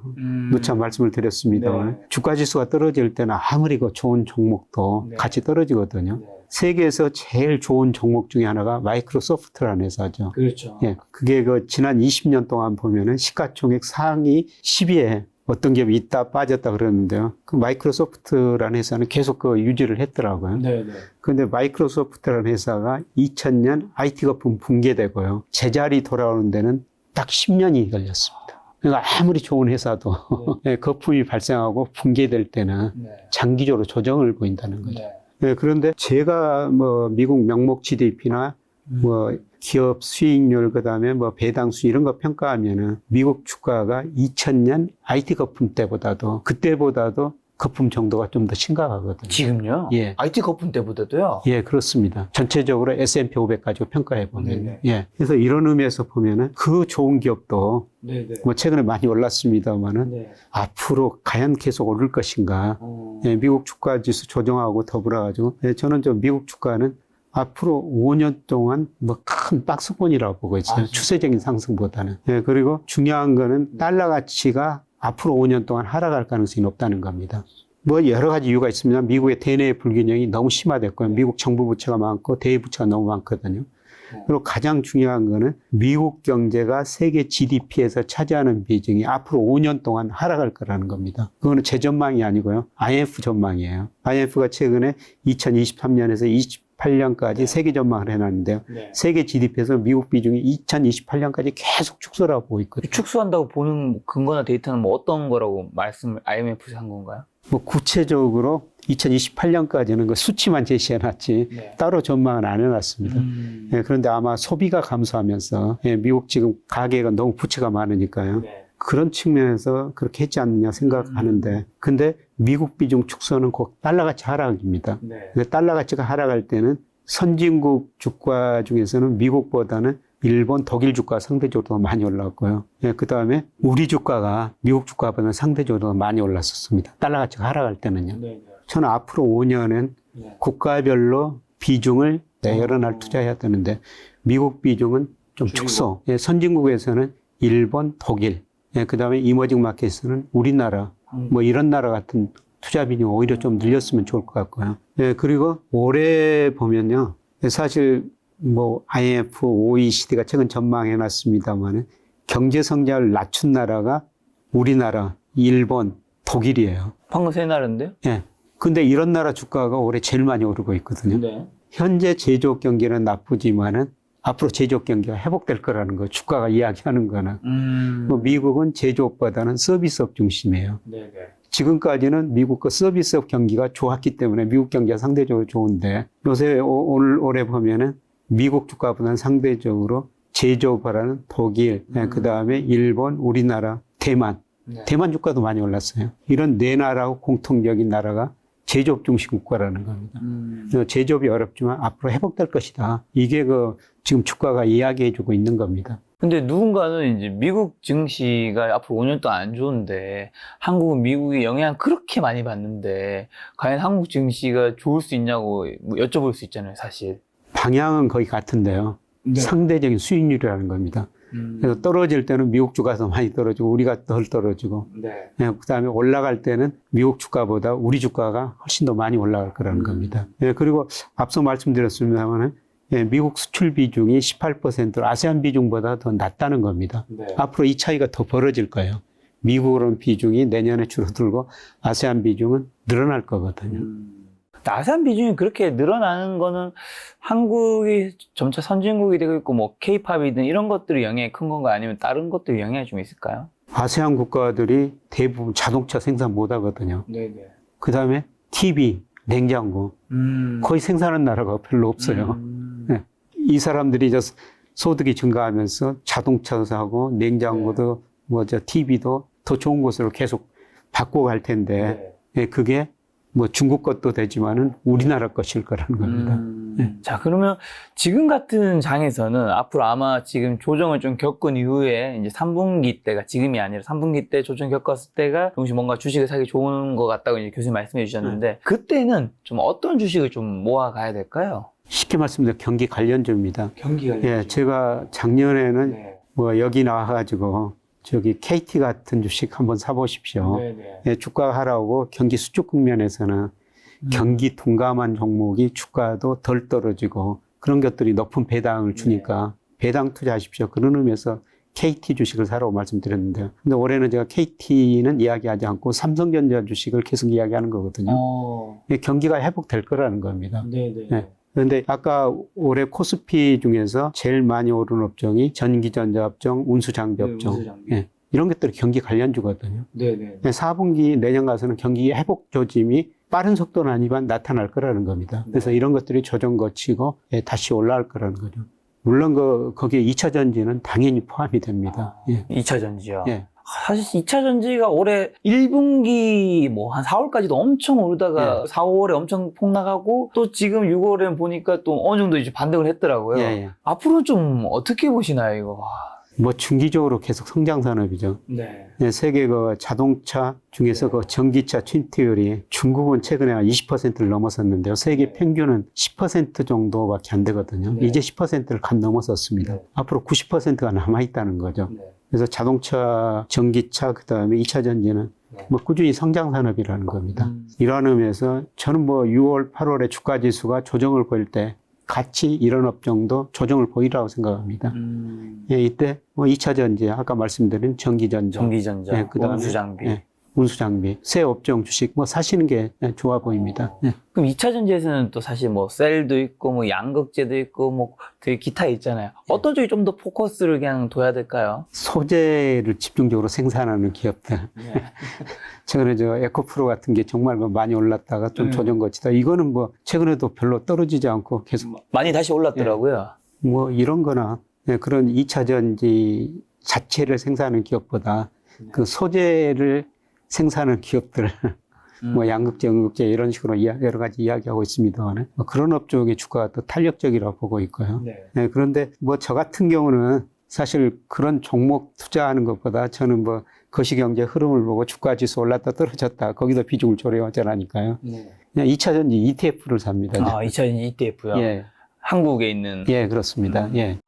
누차 말씀을 드렸습니다만 네. 주가 지수가 떨어질 때는 아무리 그 좋은 종목도 네. 같이 떨어지거든요. 네. 세계에서 제일 좋은 종목 중에 하나가 마이크로소프트라는 회사죠. 그렇죠. 예, 그게 그 지난 20년 동안 보면은 시가총액 상위 10위에 어떤 기업이 있다 빠졌다 그러는데요. 그 마이크로소프트라는 회사는 계속 그 유지를 했더라고요. 네네. 그런데 마이크로소프트라는 회사가 2000년 IT 거품 붕괴되고요. 제자리 돌아오는 데는 딱 10년이 걸렸습니다. 그러니까 아무리 좋은 회사도 네. 거품이 발생하고 붕괴될 때는 네. 장기적으로 조정을 보인다는 거죠. 네. 네, 그런데 제가 뭐 미국 명목 GDP나 뭐 기업 수익률 그다음에 뭐 배당 수 이런 거 평가하면은 미국 주가가 2000년 IT 거품 때보다도 그때보다도 거품 정도가 좀 더 심각하거든요. 지금요? 예. IT 거품 때보다도요? 예, 그렇습니다. 전체적으로 S&P 500 가지고 평가해 보면. 네네. 예. 그래서 이런 의미에서 보면은 그 좋은 기업도 네네. 뭐 최근에 많이 올랐습니다만은 네. 앞으로 과연 계속 오를 것인가. 예, 미국 주가 지수 조정하고 더불어 가지고 예, 저는 좀 미국 주가는 앞으로 5년 동안 뭐 큰 박스권이라고 보고 있어요. 추세적인 상승보다는. 예, 그리고 중요한 거는 달러 가치가 앞으로 5년 동안 하락할 가능성이 높다는 겁니다. 뭐 여러 가지 이유가 있습니다. 미국의 대내 불균형이 너무 심화됐고요. 미국 정부 부채가 많고 대외 부채가 너무 많거든요. 그리고 가장 중요한 거는 미국 경제가 세계 GDP에서 차지하는 비중이 앞으로 5년 동안 하락할 거라는 겁니다. 그거는 제 전망이 아니고요. IMF 전망이에요. IMF가 최근에 2023년에서 28년까지 네. 세계 전망을 해놨는데요. 네. 세계 GDP에서 미국 비중이 2028년까지 계속 축소라고 보고 있거든요. 축소한다고 보는 근거나 데이터는 뭐 어떤 거라고 말씀을 IMF에서 한 건가요? 뭐 구체적으로 2028년까지는 그 수치만 제시해놨지 네. 따로 전망은 안 해놨습니다. 예, 그런데 아마 소비가 감소하면서 예, 미국 지금 가계가 너무 부채가 많으니까요. 네. 그런 측면에서 그렇게 했지 않느냐 생각하는데 근데 미국 비중 축소는 곧 달러 가치 하락입니다. 네. 근데 달러 가치가 하락할 때는 선진국 주가 중에서는 미국보다는 일본, 독일 주가가 상대적으로 더 많이 올랐고요. 예, 그 다음에 우리 주가가 미국 주가보다는 상대적으로 더 많이 올랐었습니다. 달러 가치가 하락할 때는요. 네. 저는 앞으로 5년은 네. 국가별로 비중을 여러 날 투자해야 되는데 미국 비중은 좀 줄이고. 축소. 예, 선진국에서는 일본, 독일, 예, 그 다음에 이머징 마켓에서는 우리나라, 뭐 이런 나라 같은 투자 비중 오히려 좀 늘렸으면 좋을 것 같고요. 예, 그리고 올해 보면요. 사실 뭐 IMF, OECD가 최근 전망해 놨습니다만은 경제 성장을 낮춘 나라가 우리나라, 일본, 독일이에요. 방금 세 나라인데요? 예. 근데 이런 나라 주가가 올해 제일 많이 오르고 있거든요. 네. 현재 제조업 경기는 나쁘지만은 앞으로 제조업 경기가 회복될 거라는 거, 주가가 이야기하는 거는. 뭐 미국은 제조업보다는 서비스업 중심이에요. 네네. 지금까지는 미국 거 서비스업 경기가 좋았기 때문에 미국 경기가 상대적으로 좋은데 요새 올해 보면은 미국 주가보다는 상대적으로 제조업하라는 독일, 그 다음에 일본, 우리나라, 대만. 네. 대만 주가도 많이 올랐어요. 이런 네 나라하고 공통적인 나라가 제조업 중심 국가라는 겁니다. 제조업이 어렵지만 앞으로 회복될 것이다. 이게 그 지금 주가가 이야기해주고 있는 겁니다. 근데 누군가는 이제 미국 증시가 앞으로 5년 동안 안 좋은데 한국은 미국의 영향 그렇게 많이 받는데 과연 한국 증시가 좋을 수 있냐고 뭐 여쭤볼 수 있잖아요, 사실. 방향은 거의 같은데요. 네. 상대적인 수익률이라는 겁니다. 그래서 떨어질 때는 미국 주가가 더 많이 떨어지고 우리가 덜 떨어지고 네. 그다음에 올라갈 때는 미국 주가보다 우리 주가가 훨씬 더 많이 올라갈 거라는 겁니다. 그리고 앞서 말씀드렸습니다마는 미국 수출 비중이 18%, 아세안 비중보다 더 낮다는 겁니다. 네. 앞으로 이 차이가 더 벌어질 거예요. 미국으로는 비중이 내년에 줄어들고 아세안 비중은 늘어날 거거든요. 아세안 비중이 그렇게 늘어나는 거는 한국이 점차 선진국이 되고 있고 뭐 K-팝이든 이런 것들이 영향이 큰 건가 아니면 다른 것들이 영향이 좀 있을까요? 아세안 국가들이 대부분 자동차 생산 못 하거든요. 네네. 그 다음에 TV, 냉장고 거의 생산하는 나라가 별로 없어요. 네. 이 사람들이 이제 소득이 증가하면서 자동차도 사고 냉장고도 TV도 더 좋은 곳으로 계속 바꿔갈 텐데 그게 뭐 중국 것도 되지만은 우리나라 것일 거라는 겁니다. 자, 그러면 지금 같은 장에서는 앞으로 아마 지금 조정을 좀 겪은 이후에 이제 3분기 때가 지금이 아니라 3분기 때 조정 겪었을 때가 동시에 뭔가 주식을 사기 좋은 것 같다고 이제 교수님 말씀해 주셨는데 그때는 좀 어떤 주식을 좀 모아가야 될까요? 쉽게 말씀드려 경기 관련주입니다. 경기 관련주. 예, 제가 작년에는 뭐 여기 나와가지고 저기 KT 같은 주식 한번 사보십시오. 예, 주가가 하락하고 경기 수축 국면에서는 경기 둔감한 종목이 주가도 덜 떨어지고 그런 것들이 높은 배당을 주니까 배당 투자하십시오. 그런 의미에서 KT 주식을 사라고 말씀드렸는데요. 근데 올해는 제가 KT는 이야기하지 않고 삼성전자 주식을 계속 이야기하는 거거든요. 예, 경기가 회복될 거라는 겁니다. 예. 그런데 아까 올해 코스피 중에서 제일 많이 오른 업종이 전기전자 업종, 운수장비 업종. 예, 이런 것들이 경기 관련주거든요. 4분기 내년 가서는 경기 회복 조짐이 빠른 속도는 아니지만 나타날 거라는 겁니다. 그래서 이런 것들이 조정 거치고 다시 올라갈 거라는 거죠. 물론 거기에 2차 전지는 당연히 포함이 됩니다. 예. 2차 전지요? 예. 사실 2차 전지가 올해 1분기 뭐 한 4월까지도 엄청 오르다가 4, 5월에 엄청 폭락하고 또 지금 6월에 보니까 또 어느 정도 이제 반등을 했더라고요. 앞으로 좀 어떻게 보시나요, 이거? 뭐 중기적으로 계속 성장 산업이죠. 예, 세계 그 자동차 중에서 그 전기차 침투율이 중국은 최근에 한 20%를 넘어섰는데요. 세계 평균은 10% 정도밖에 안 되거든요. 이제 10%를 간 넘어섰습니다. 앞으로 90%가 남아있다는 거죠. 그래서 자동차, 전기차, 그 다음에 2차 전지는 뭐 꾸준히 성장 산업이라는 겁니다. 이러한 의미에서 저는 뭐 6월, 8월에 주가 지수가 조정을 보일 때 같이 이런 업종도 조정을 보이라고 생각합니다. 예, 이때 뭐 2차 전지, 아까 말씀드린 전기전자, 예, 그다음에 운수장비. 예, 운수장비, 새 업종 주식 뭐 사시는 게 좋아 보입니다. 예. 그럼 2차 전지에서는 또 사실 뭐 셀도 있고 뭐 양극재도 있고 뭐 되게 기타 있잖아요. 어떤 쪽이 좀 더 포커스를 그냥 둬야 될까요? 소재를 집중적으로 생산하는 기업들. 최근에 저 에코프로 같은 게 정말 많이 올랐다가 좀 조정 거치다. 이거는 뭐 최근에도 별로 떨어지지 않고 계속 많이 다시 올랐더라고요. 뭐 이런 거나 그런 2차 전지 자체를 생산하는 기업보다 그 소재를 생산하는 기업들 뭐 양극재, 음극재 이런 식으로 여러 가지 이야기하고 있습니다만 그런 업종의 주가가 더 탄력적이라고 보고 있고요. 그런데 뭐 저 같은 경우는 사실 그런 종목 투자하는 것보다 저는 뭐 거시경제 흐름을 보고 주가 지수 올랐다 떨어졌다 거기다 비중을 조정하자라니까요. 그냥 2차 전지 ETF를 삽니다. 2차 전지 ETF요? 예. 한국에 있는. 예, 그렇습니다. 예.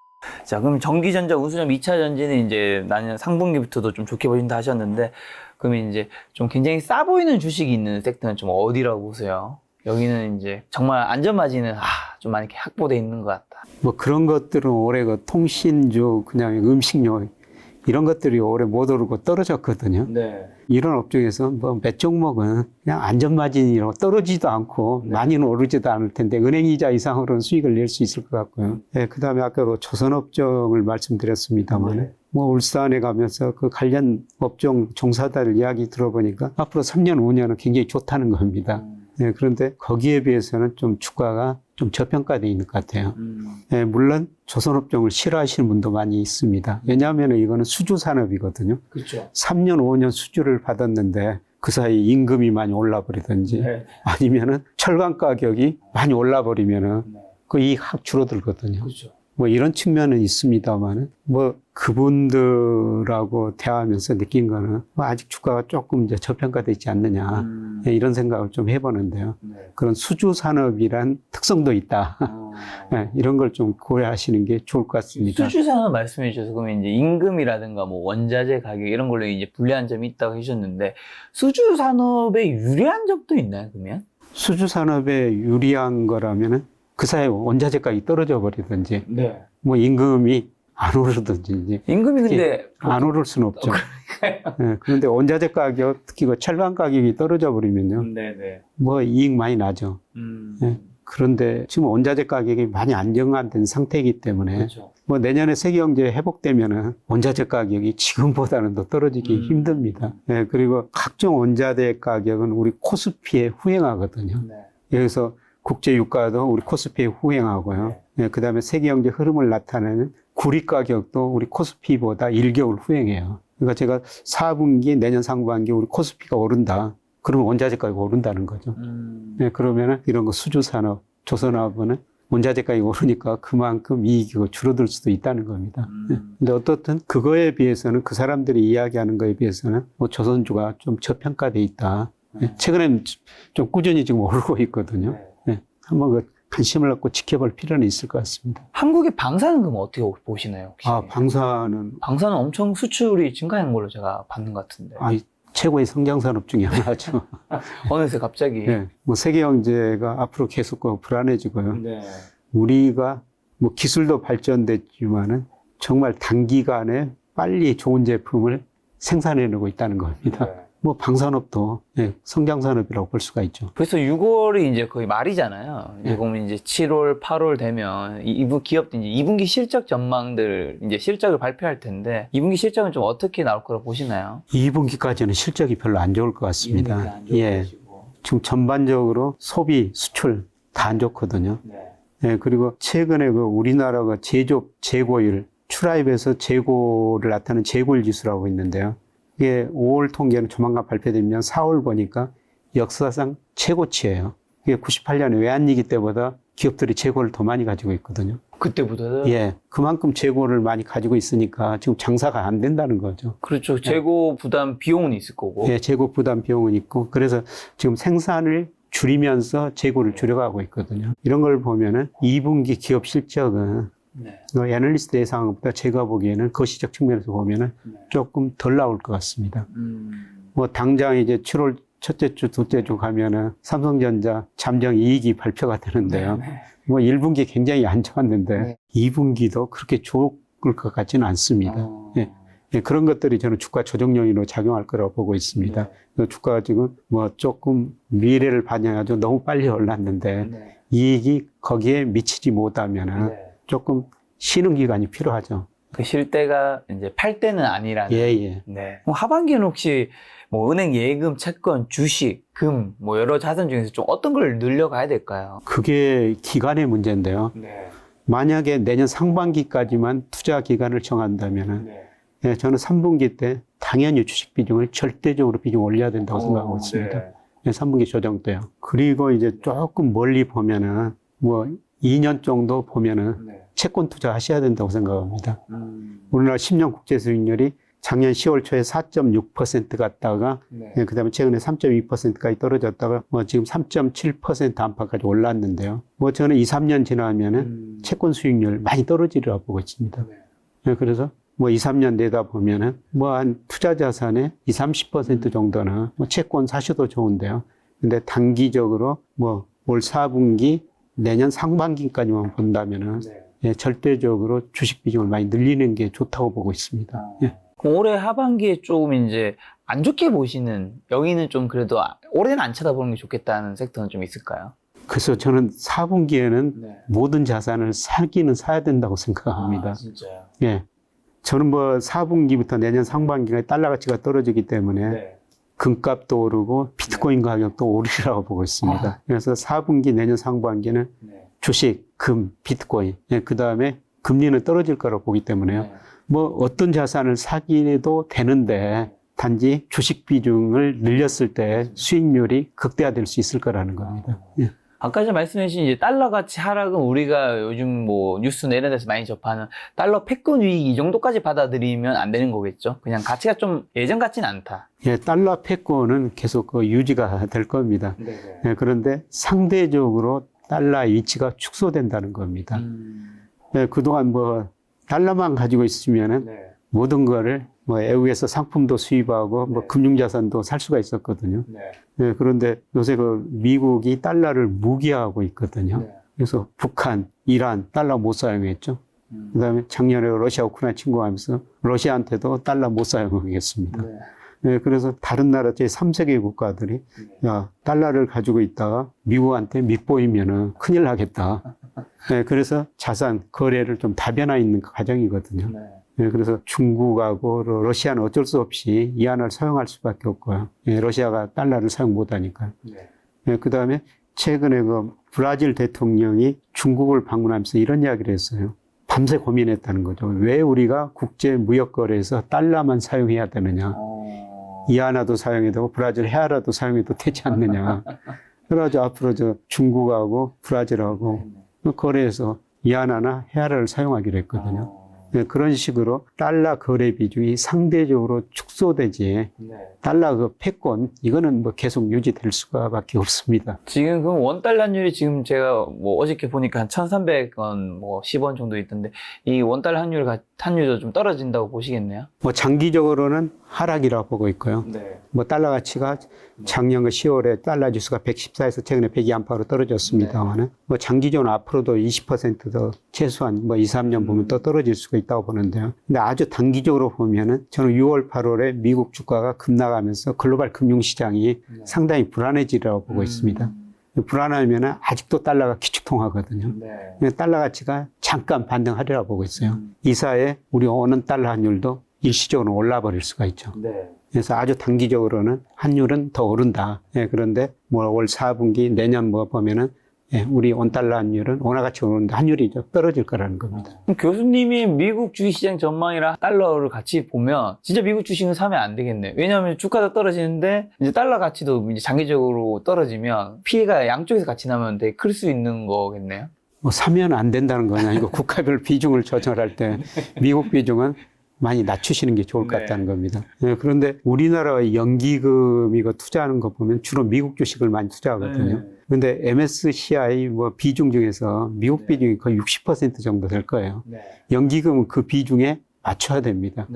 자, 그럼 전기전자, 운수장비 2차 전지는 이제 나는 상분기부터도 좀 좋게 보신다 하셨는데 그러면 이제 좀 굉장히 싸 보이는 주식이 있는 섹터는 좀 어디라고 보세요? 여기는 이제 정말 안전마진은 좀 많이 이렇게 확보돼 있는 것 같다. 뭐 그런 것들은 올해 그 통신주, 그냥 음식료 이런 것들이 올해 못 오르고 떨어졌거든요. 이런 업종에서 뭐 몇 종목은 그냥 안전마진이라고 떨어지지도 않고 많이는 오르지도 않을 텐데 은행이자 이상으로는 수익을 낼 수 있을 것 같고요. 그 다음에 아까 그 조선업종을 말씀드렸습니다만 뭐 울산에 가면서 그 관련 업종 종사자들 이야기 들어보니까 앞으로 3년, 5년은 굉장히 좋다는 겁니다. 그런데 거기에 비해서는 좀 주가가 좀 저평가되어 있는 것 같아요. 물론 조선업종을 싫어하시는 분도 많이 있습니다. 왜냐하면 이거는 수주 산업이거든요. 그렇죠. 3년, 5년 수주를 받았는데 그 사이 임금이 많이 올라버리든지 아니면은 철강 가격이 많이 올라버리면은 그 이익 확 줄어들거든요. 그렇죠. 뭐 이런 측면은 있습니다만은 뭐 그분들하고 대화하면서 느낀 거는 뭐 아직 주가가 조금 이제 저평가되어 있지 않느냐 이런 생각을 좀 해보는데요. 그런 수주 산업이란 특성도 있다. 이런 걸 좀 고려하시는 게 좋을 것 같습니다. 수주 산업 말씀해 주셔서 그러면 이제 임금이라든가 뭐 원자재 가격 이런 걸로 이제 불리한 점이 있다고 해주셨는데 수주 산업에 유리한 점도 있나요, 그러면? 수주 산업에 유리한 거라면은 그 사이에 원자재 가격이 떨어져 버리든지 뭐 임금이 안 오르든지 이제 임금이 근데 안 오를 수는 없죠. 네, 그런데 원자재 가격, 특히 그 철강 가격이 떨어져 버리면요, 네네. 뭐 이익 많이 나죠. 네, 그런데 지금 원자재 가격이 많이 안정화된 상태이기 때문에 그렇죠. 뭐 내년에 세계 경제 회복되면은 원자재 가격이 지금보다는 더 떨어지기 힘듭니다. 네, 그리고 각종 원자재 가격은 우리 코스피에 후행하거든요. 네. 여기서 국제 유가도 우리 코스피에 후행하고요. 네, 그다음에 세계 경제 흐름을 나타내는 구리 가격도 우리 코스피보다 1개월 후행해요. 그러니까 제가 4분기 내년 상반기 우리 코스피가 오른다. 그러면 원자재 가격이 오른다는 거죠. 네, 그러면은 이런 거 수주산업, 조선업은 원자재 가격이 오르니까 그만큼 이익이 줄어들 수도 있다는 겁니다. 근데 어떻든 그거에 비해서는 그 사람들이 이야기하는 거에 비해서는 뭐 조선주가 좀 저평가돼 있다. 최근에는 좀 꾸준히 지금 오르고 있거든요. 네, 한번 그 관심을 갖고 지켜볼 필요는 있을 것 같습니다. 한국의 방사는 그럼 어떻게 보시나요? 혹시? 방사는 엄청 수출이 증가한 걸로 제가 봤는 것 같은데. 최고의 성장 산업 중에 하나죠. 어느새 갑자기. 네, 뭐 세계 경제가 앞으로 계속 불안해지고요. 네. 우리가 뭐 기술도 발전됐지만은 정말 단기간에 빨리 좋은 제품을 생산해내고 있다는 겁니다. 네. 뭐 방산업도 성장 산업이라고 볼 수가 있죠. 그래서 6월이 이제 거의 말이잖아요. 이제 네. 그러면 이제 7월, 8월 되면 기업들 이제 2분기 실적 전망들 이제 실적을 발표할 텐데 2분기 실적은 좀 어떻게 나올 거라고 보시나요? 2분기까지는 실적이 별로 안 좋을 것 같습니다. 예. 지금 전반적으로 소비, 수출 다 안 좋거든요. 네. 예, 그리고 최근에 그 우리나라가 제조업 재고율, 출하입에서 재고를 나타내는 재고율 지수라고 있는데요. 이게 5월 통계는 조만간 발표되면 4월 보니까 역사상 최고치예요. 이게 98년 외환위기 때보다 기업들이 재고를 더 많이 가지고 있거든요. 그때보다는? 예, 그만큼 재고를 많이 가지고 있으니까 지금 장사가 안 된다는 거죠. 그렇죠. 재고 부담 비용은 있을 거고. 예, 재고 부담 비용은 있고, 그래서 지금 생산을 줄이면서 재고를 줄여가고 있거든요. 이런 걸 보면은 2분기 기업 실적은 애널리스트 예상보다 제가 보기에는 거시적 측면에서 보면은 조금 덜 나올 것 같습니다. 뭐 당장 이제 7월 첫째 주, 둘째 주 가면은 삼성전자 잠정 이익이 발표가 되는데요. 뭐 1분기 굉장히 안 좋았는데 2분기도 그렇게 좋을 것 같지는 않습니다. 예, 그런 것들이 저는 주가 조정 요인으로 작용할 거라고 보고 있습니다. 주가가 지금 뭐 조금 미래를 반영해가지고 너무 빨리 올랐는데 이익이 거기에 미치지 못하면은 조금 쉬는 기간이 필요하죠. 그 쉴 때가 이제 팔 때는 아니라는. 예. 네. 하반기는 혹시 뭐 은행 예금, 채권, 주식, 금, 뭐 여러 자산 중에서 좀 어떤 걸 늘려가야 될까요? 그게 기간의 문제인데요. 만약에 내년 상반기까지만 투자 기간을 정한다면은 저는 3분기 때 당연히 주식 비중을 절대적으로 비중 올려야 된다고 생각하고 있습니다. 3분기 조정 때요. 그리고 이제 조금 멀리 보면은 뭐 2년 정도 보면은 채권 투자 하셔야 된다고 생각합니다. 우리나라 10년 국제 수익률이 작년 10월 초에 4.6% 갔다가 그다음에 최근에 3.2%까지 떨어졌다가 뭐 지금 3.7% 안팎까지 올랐는데요. 뭐 저는 2, 3년 지나면은 채권 수익률 많이 떨어지리라고 보고 있습니다. 그래서 뭐 2, 3년 내다 보면은 뭐 한 투자 자산의 20, 30% 정도는 뭐 채권 사셔도 좋은데요. 근데 단기적으로 뭐 올 4분기 내년 상반기까지만 본다면은 절대적으로 주식 비중을 많이 늘리는 게 좋다고 보고 있습니다. 그럼 올해 하반기에 조금 이제 안 좋게 보시는, 여기는 좀 그래도 올해는 안 쳐다보는 게 좋겠다는 섹터는 좀 있을까요? 그래서 저는 4분기에는 모든 자산을 사기는 사야 된다고 생각합니다. 진짜요? 예. 저는 뭐 4분기부터 내년 상반기가 달러 가치가 떨어지기 때문에 금값도 오르고 비트코인 가격도 오르리라고 보고 있습니다. 그래서 4분기 내년 상반기는 주식, 금, 비트코인, 그 다음에 금리는 떨어질 거라고 보기 때문에요. 뭐 어떤 자산을 사기도 되는데 단지 주식 비중을 늘렸을 때 수익률이 극대화될 수 있을 거라는 겁니다. 아까 전에 말씀해주신 이제 달러 가치 하락은 우리가 요즘 뭐 뉴스나 이런 데서 많이 접하는 달러 패권 위기 이 정도까지 받아들이면 안 되는 거겠죠? 그냥 가치가 좀 예전 같지는 않다. 예, 달러 패권은 계속 유지가 될 겁니다. 예, 그런데 상대적으로 달러의 위치가 축소된다는 겁니다. 예, 그동안 뭐 달러만 가지고 있으면은 모든 거를 뭐 외국에서 상품도 수입하고 뭐 금융자산도 살 수가 있었거든요. 네, 그런데 요새 그 미국이 달러를 무기화하고 있거든요. 그래서 북한, 이란 달러 못 사용했죠. 그다음에 작년에 러시아 우크라이나 침공하면서 러시아한테도 달러 못 사용하겠습니다. 네. 네, 그래서 다른 나라 제3세계 국가들이 야, 달러를 가지고 있다가 미국한테 밑보이면은 큰일 나겠다. 네, 그래서 자산 거래를 좀 다변화 있는 과정이거든요. 네, 그래서 중국하고 러시아는 어쩔 수 없이 이안을 사용할 수밖에 없고요. 네, 러시아가 달러를 사용 못하니까. 네, 그다음에 최근에 그 브라질 대통령이 중국을 방문하면서 이런 이야기를 했어요. 밤새 고민했다는 거죠. 왜 우리가 국제 무역 거래에서 달러만 사용해야 되느냐? 이하나도 사용해도 되고 브라질 헤아라도 사용해도 되지 않느냐? 그래가지고 앞으로 저 중국하고 브라질하고 거래에서 이하나나 헤아라를 사용하기로 했거든요. 네, 그런 식으로 달러 거래 비중이 상대적으로 축소되지. 달러 그 패권 이거는 뭐 계속 유지될 수가밖에 없습니다. 지금 그럼 원 달러율이 지금 제가 뭐 어저께 보니까 한 1,300원 뭐 10원 정도 있던데 이 원 달러 환율도 좀 떨어진다고 보시겠네요? 뭐 장기적으로는 하락이라고 보고 있고요. 뭐 달러 가치가 작년 10월에 달러 지수가 114에서 최근에 102 안팎으로 떨어졌습니다만은 뭐 장기적으로 앞으로도 20%더 최소한 뭐 2, 3년 보면 또 떨어질 수가 있다고 보는데요. 근데 아주 단기적으로 보면은 저는 6월, 8월에 미국 주가가 급락하면서 글로벌 금융시장이 상당히 불안해지리라고 보고 있습니다. 불안하면은 아직도 달러가 기축통화거든요. 달러 가치가 잠깐 반등하리라고 보고 있어요. 이사에 우리 오는 달러 환율도 일시적으로 올라버릴 수가 있죠. 그래서 아주 단기적으로는 환율은 더 오른다. 예, 그런데 뭐 올 4분기 내년 뭐 보면은 예, 우리 원달러 환율은 원화가치 오르는데 환율이 좀 떨어질 거라는 겁니다. 그럼 교수님이 미국 주식시장 전망이랑 달러를 같이 보면 진짜 미국 주식은 사면 안 되겠네요. 왜냐하면 주가도 떨어지는데 이제 달러 가치도 이제 장기적으로 떨어지면 피해가 양쪽에서 같이 나면 되게 클 수 있는 거겠네요. 뭐 사면 안 된다는 건 아니고 국가별 비중을 조절할 때 미국 비중은 많이 낮추시는 게 좋을 것 같다는 겁니다. 네, 그런데 우리나라의 연기금 이거 투자하는 거 보면 주로 미국 주식을 많이 투자하거든요. 근데 MSCI 뭐 비중 중에서 미국 비중이 거의 60% 정도 될 거예요. 연기금은 그 비중에 맞춰야 됩니다.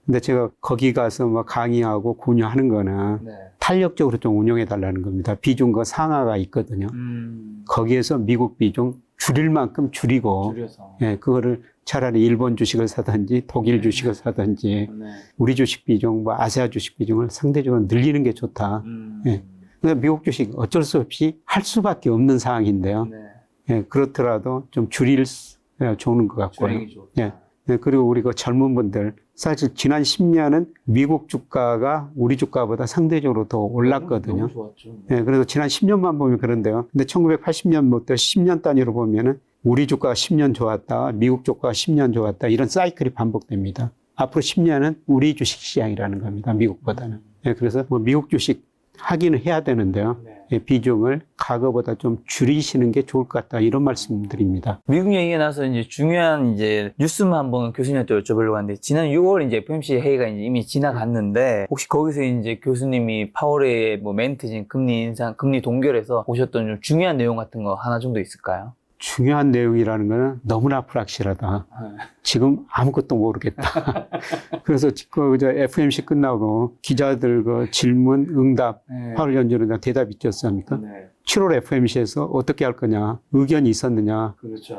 근데 제가 거기 가서 뭐 강의하고 권유하는 거는 탄력적으로 좀 운영해 달라는 겁니다. 비중 그 상하가 있거든요. 거기에서 미국 비중 줄일 만큼 줄이고, 예, 그거를 차라리 일본 주식을 사든지 독일 주식을 사든지 우리 주식 비중, 뭐 아시아 주식 비중을 상대적으로 늘리는 게 좋다. 예. 근데 미국 주식 어쩔 수 없이 할 수밖에 없는 상황인데요. 예, 그렇더라도 좀 줄일 좋은 것 같고요. 예. 예, 그리고 우리 그 젊은 분들 사실 지난 10년은 미국 주가가 우리 주가보다 상대적으로 더 올랐거든요. 너무 좋았죠. 예, 그래서 지난 10년만 보면 그런데요. 근데 1980년부터 10년 단위로 보면은 우리 주가가 10년 좋았다, 미국 주가가 10년 좋았다, 이런 사이클이 반복됩니다. 앞으로 10년은 우리 주식 시장이라는 겁니다. 미국보다는. 예, 그래서 뭐 미국 주식 하기는 해야 되는데요. 예, 비중을 과거보다 좀 줄이시는 게 좋을 것 같다, 이런 말씀드립니다. 미국 얘기가 나서 이제 중요한 이제 뉴스만 한번 교수님한테 여쭤보려고 하는데, 지난 6월 이제 FOMC 회의가 이제 이미 지나갔는데, 혹시 거기서 이제 교수님이 파월의 뭐 멘트, 금리 인상, 금리 동결에서 보셨던 좀 중요한 내용 같은 거 하나 정도 있을까요? 중요한 내용이라는 거는 너무나 불확실하다. 지금 아무것도 모르겠다. 그래서 그 FOMC 끝나고 기자들 그 질문, 응답, 파월 연준은 대답 있지 않습니까? 7월 FOMC에서 어떻게 할 거냐, 의견이 있었느냐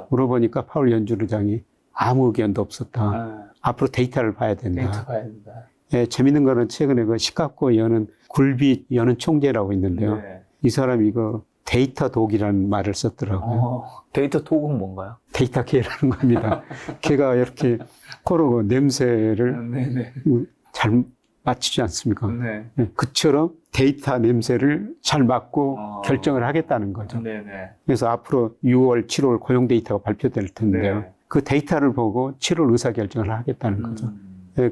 물어보니까 파월 연준 의장이 아무 의견도 없었다. 앞으로 데이터를 봐야 된다. 데이터 봐야 된다. 예, 재밌는 거는 최근에 그 시카고 여는 굴빛 여는 총재라고 있는데요. 이 사람이 이거 데이터 독이라는 말을 썼더라고요. 데이터 독은 뭔가요? 데이터 개라는 겁니다. 걔가 이렇게 코로 냄새를 잘 맡지 않습니까? 그처럼 데이터 냄새를 잘 맡고 결정을 하겠다는 거죠. 그래서 앞으로 6월, 7월 고용 데이터가 발표될 텐데요. 그 데이터를 보고 7월 의사결정을 하겠다는 거죠.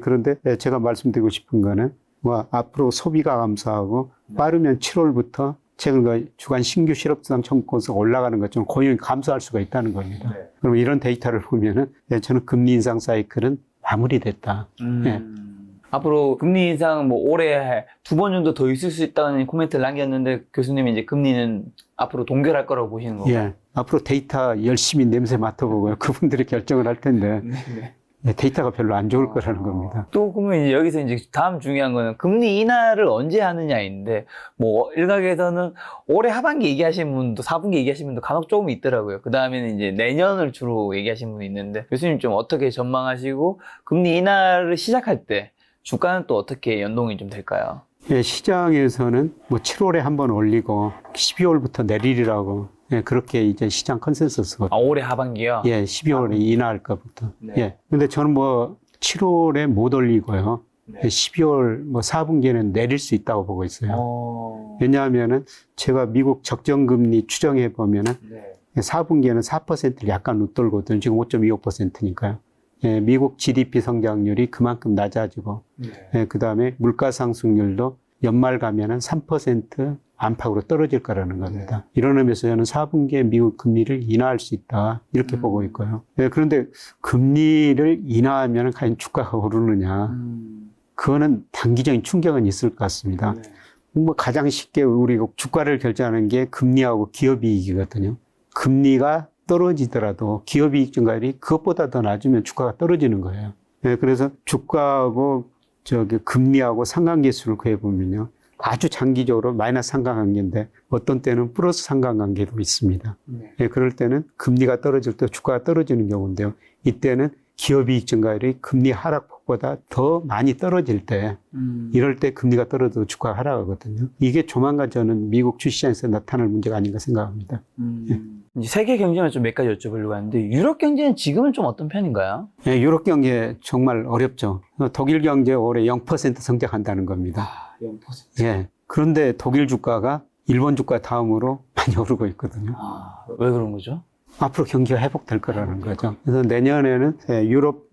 그런데 제가 말씀드리고 싶은 거는 뭐 앞으로 소비가 감소하고 빠르면 7월부터 최근 그 주간 신규 실업수당 청구건수가 올라가는 것처럼 고용이 감소할 수가 있다는 겁니다. 그럼 이런 데이터를 보면은 저는 금리 인상 사이클은 마무리됐다. 앞으로 금리 인상 뭐 올해 2번 정도 더 있을 수 있다는 코멘트를 남겼는데, 교수님이 이제 금리는 앞으로 동결할 거라고 보시는 거예요? 예. 앞으로 데이터 열심히 냄새 맡아보고요. 그분들이 결정을 할 텐데. 데이터가 별로 안 좋을 거라는 겁니다. 또 그러면 이제 여기서 이제 다음 중요한 거는 금리 인하를 언제 하느냐인데, 뭐 일각에서는 올해 하반기 얘기하시는 분도 4분기 얘기하시는 분도 간혹 조금 있더라고요. 그 다음에는 이제 내년을 주로 얘기하시는 분이 있는데, 교수님 좀 어떻게 전망하시고 금리 인하를 시작할 때 주가는 또 어떻게 연동이 좀 될까요? 예, 시장에서는 뭐 7월에 한번 올리고 12월부터 내리리라고 그렇게 이제 시장 컨센서스가. 올해 하반기요? 예, 12월에 인하할 것부터. 네. 예. 근데 저는 뭐 7월에 못 올리고요. 네. 12월 뭐 4분기에는 내릴 수 있다고 보고 있어요. 왜냐하면은 제가 미국 적정금리 추정해 보면은 4분기에는 4%를 약간 웃돌거든요. 지금 5.25%니까요. 예, 미국 GDP 성장률이 그만큼 낮아지고, 그 다음에 물가 상승률도 연말 가면은 3% 안팎으로 떨어질 거라는 겁니다. 이런 의미에서 저는 4분기에 미국 금리를 인하할 수 있다. 이렇게 보고 있고요. 예, 그런데 금리를 인하하면 과연 주가가 오르느냐. 그거는 단기적인 충격은 있을 것 같습니다. 뭐 가장 쉽게 우리 주가를 결정하는 게 금리하고 기업이익이거든요. 금리가 떨어지더라도 기업이익 증가율이 그것보다 더 낮으면 주가가 떨어지는 거예요. 예, 그래서 주가하고 금리하고 상관계수를 구해보면요. 아주 장기적으로 마이너스 상관관계인데 어떤 때는 플러스 상관관계도 있습니다. 예, 그럴 때는 금리가 떨어질 때 주가가 떨어지는 경우인데요. 이때는 기업이익 증가율이 금리 하락폭보다 더 많이 떨어질 때 이럴 때 금리가 떨어져도 주가가 하락하거든요. 이게 조만간 저는 미국 주시장에서 나타날 문제가 아닌가 생각합니다. 예. 이제 세계 경제만 좀 몇 가지 여쭤보려고 하는데 유럽 경제는 지금은 좀 어떤 편인가요? 예, 유럽 경제 정말 어렵죠. 독일 경제 올해 0% 성장한다는 겁니다. 0%? 예. 그런데 독일 주가가 일본 주가 다음으로 많이 오르고 있거든요. 왜 그런 거죠? 앞으로 경기가 회복될 거라는 거죠. 그래서 내년에는 유럽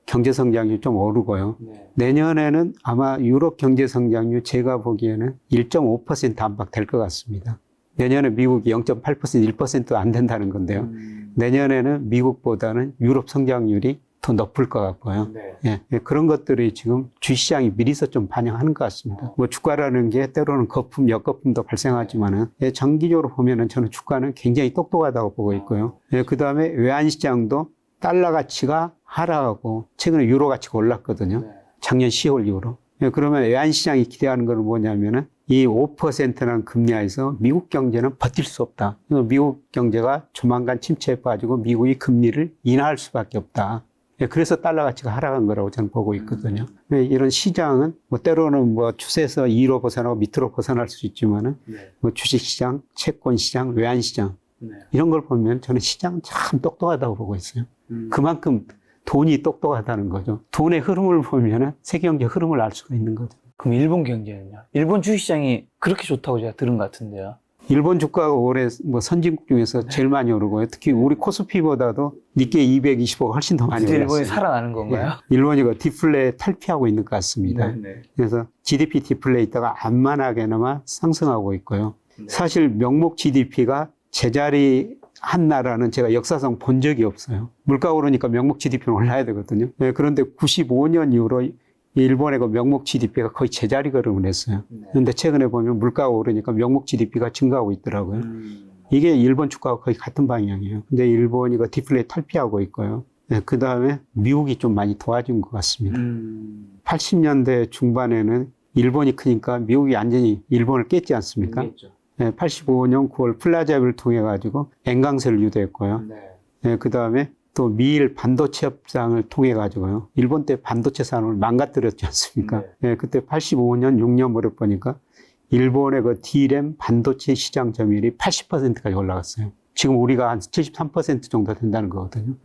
경제 성장률이 좀 오르고요. 내년에는 아마 유럽 경제 성장률 제가 보기에는 1.5% 안팎 될 것 같습니다. 내년에 미국이 0.8%, 1%도 안 된다는 건데요. 내년에는 미국보다는 유럽 성장률이 더 높을 것 같고요. 예, 그런 것들이 지금 주시장이 미리서 좀 반영하는 것 같습니다. 뭐 주가라는 게 때로는 거품, 역거품도 발생하지만은 장기적으로 보면은 저는 주가는 굉장히 똑똑하다고 보고 있고요. 그 다음에 외환시장도 달러 가치가 하락하고 최근에 유로 가치가 올랐거든요. 작년 10월 이후로. 그러면 외환시장이 기대하는 건 뭐냐면은 이 5%라는 금리 하에서 미국 경제는 버틸 수 없다. 미국 경제가 조만간 침체에 빠지고 미국이 금리를 인하할 수밖에 없다. 그래서 달러 가치가 하락한 거라고 저는 보고 있거든요. 이런 시장은 뭐 때로는 뭐 추세에서 2로 벗어나고 밑으로 벗어날 수 있지만은 뭐 주식시장, 채권시장, 외환시장 이런 걸 보면 저는 시장은 참 똑똑하다고 보고 있어요. 그만큼 돈이 똑똑하다는 거죠. 돈의 흐름을 보면은 세계 경제 흐름을 알 수가 있는 거죠. 그럼 일본 경제는요? 일본 주식시장이 그렇게 좋다고 제가 들은 것 같은데요. 일본 주가가 올해 뭐 선진국 중에서 제일 많이 오르고요. 특히 우리 코스피보다도 니케이 225가 훨씬 더 많이 올랐어요. 일본이 살아나는 건가요? 예. 일본이 디플레 탈피하고 있는 것 같습니다. 그래서 GDP 디플레 있다가 안만하게나마 상승하고 있고요. 사실 명목 GDP가 제자리 한 나라는 제가 역사상 본 적이 없어요. 물가 오르니까 명목 GDP는 올라야 되거든요. 예, 그런데 95년 이후로 일본의 그 명목 GDP가 거의 제자리 걸음을 했어요. 그런데 최근에 보면 물가가 오르니까 명목 GDP가 증가하고 있더라고요. 이게 일본 주가와 거의 같은 방향이에요. 근데 일본이 그 디플레이 탈피하고 있고요. 네, 그 다음에 미국이 좀 많이 도와준 것 같습니다. 80년대 중반에는 일본이 크니까 미국이 완전히 일본을 깼지 않습니까? 네, 85년 9월 플라자를 통해 가지고 엔강세를 유도했고요. 네, 그 다음에 또 미일 반도체 협상을 통해 가지고요. 일본 때 반도체 산업을 망가뜨렸지 않습니까? 네, 그때 85년, 6년 무렵 보니까 일본의 그 D램 반도체 시장 점유율이 80%까지 올라갔어요. 지금 우리가 한 73% 정도 된다는 거거든요.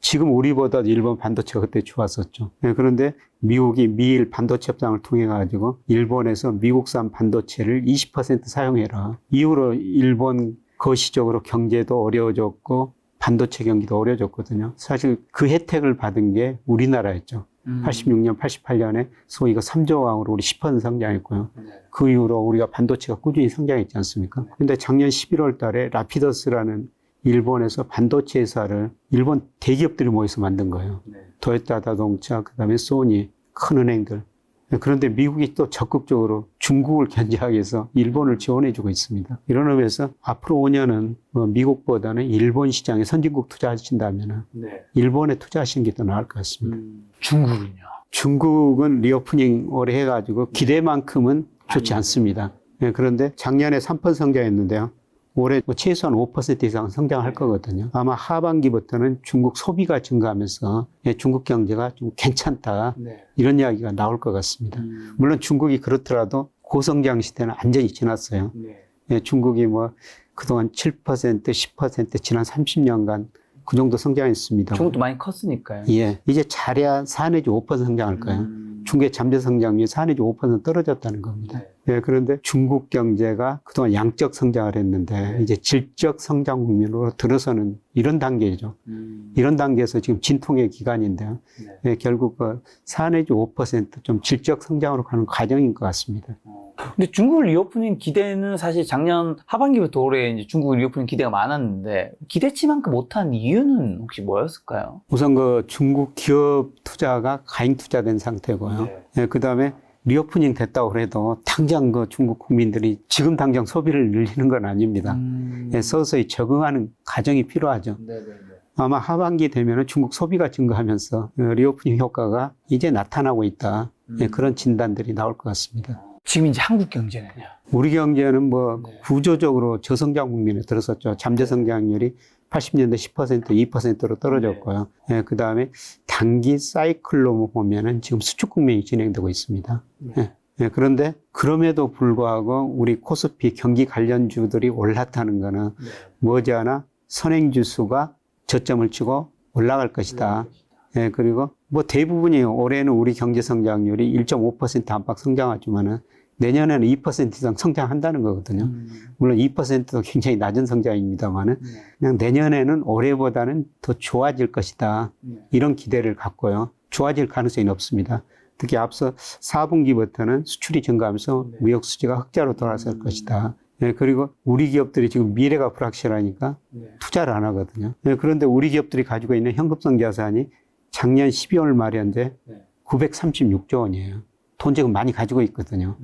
지금 우리보다 일본 반도체가 그때 좋았었죠. 네, 그런데 미국이 미일 반도체 협상을 통해 가지고 일본에서 미국산 반도체를 20% 사용해라. 이후로 일본 거시적으로 경제도 어려워졌고 반도체 경기도 어려워졌거든요. 사실 그 혜택을 받은 게 우리나라였죠. 86년, 88년에 소위 그 3조 왕으로 우리 10% 성장했고요. 그 이후로 우리가 반도체가 꾸준히 성장했지 않습니까? 근데 작년 11월 달에 라피더스라는 일본에서 반도체 회사를 일본 대기업들이 모여서 만든 거예요. 도요타 자동차, 그 다음에 소니, 큰 은행들. 그런데 미국이 또 적극적으로 중국을 견제하기 위해서 일본을 지원해주고 있습니다. 이런 의미에서 앞으로 5년은 미국보다는 일본 시장에 선진국 투자하신다면 일본에 투자하시는 게 더 나을 것 같습니다. 중국은요? 중국은 리오프닝 올해 해가지고 기대만큼은 좋지 않습니다. 그런데 작년에 3% 성장했는데요. 올해 최소한 5% 이상 성장할 거거든요. 아마 하반기부터는 중국 소비가 증가하면서 중국 경제가 좀 괜찮다. 이런 이야기가 나올 것 같습니다. 물론 중국이 그렇더라도 고성장 시대는 완전히 지났어요. 중국이 그동안 7%, 10% 지난 30년간 그 정도 성장했습니다. 중국도 많이 컸으니까요. 예. 이제 잘해야 4 내지 5% 성장할 거예요. 중국의 잠재 성장률이 4 내지 5% 떨어졌다는 겁니다. 예, 그런데 중국 경제가 그동안 양적 성장을 했는데 이제 질적 성장 국면으로 들어서는 이런 단계죠. 이런 단계에서 지금 진통의 기간인데요. 예, 결국 4 내지 5%좀 질적 성장으로 가는 과정인 것 같습니다. 근데 중국 리오프닝 기대는 사실 작년 하반기부터 올해 이제 중국 리오프닝 기대가 많았는데 기대치만큼 못한 이유는 혹시 뭐였을까요? 우선 중국 기업 투자가 가행 투자된 상태고요. 예, 그 다음에 리오프닝 됐다고 그래도 당장 중국 국민들이 지금 당장 소비를 늘리는 건 아닙니다. 예, 서서히 적응하는 과정이 필요하죠. 아마 하반기 되면은 중국 소비가 증가하면서 리오프닝 효과가 이제 나타나고 있다. 예, 그런 진단들이 나올 것 같습니다. 지금 이제 한국 경제는요? 우리 경제는 구조적으로 저성장 국면에 들어섰죠. 잠재 성장률이 80년대 10%, 2%로 떨어졌고요. 예, 그 다음에 단기 사이클로 보면은 지금 수축 국면이 진행되고 있습니다. 예, 그런데 그럼에도 불구하고 우리 코스피 경기 관련주들이 올랐다는 거는 머지않아 선행지수가 저점을 치고 올라갈 것이다. 예, 그리고 대부분이 올해는 우리 경제 성장률이 1.5% 안팎 성장하지만은 내년에는 2% 이상 성장한다는 거거든요. 물론 2%도 굉장히 낮은 성장입니다만은 그냥 내년에는 올해보다는 더 좋아질 것이다. 이런 기대를 갖고요. 좋아질 가능성이 높습니다. 특히 앞서 4분기부터는 수출이 증가하면서 무역 수지가 흑자로 돌아설 것이다. 네, 그리고 우리 기업들이 지금 미래가 불확실하니까 투자를 안 하거든요. 네, 그런데 우리 기업들이 가지고 있는 현금성 자산이 작년 12월 말에 현재 936조 원이에요. 돈 지금 많이 가지고 있거든요.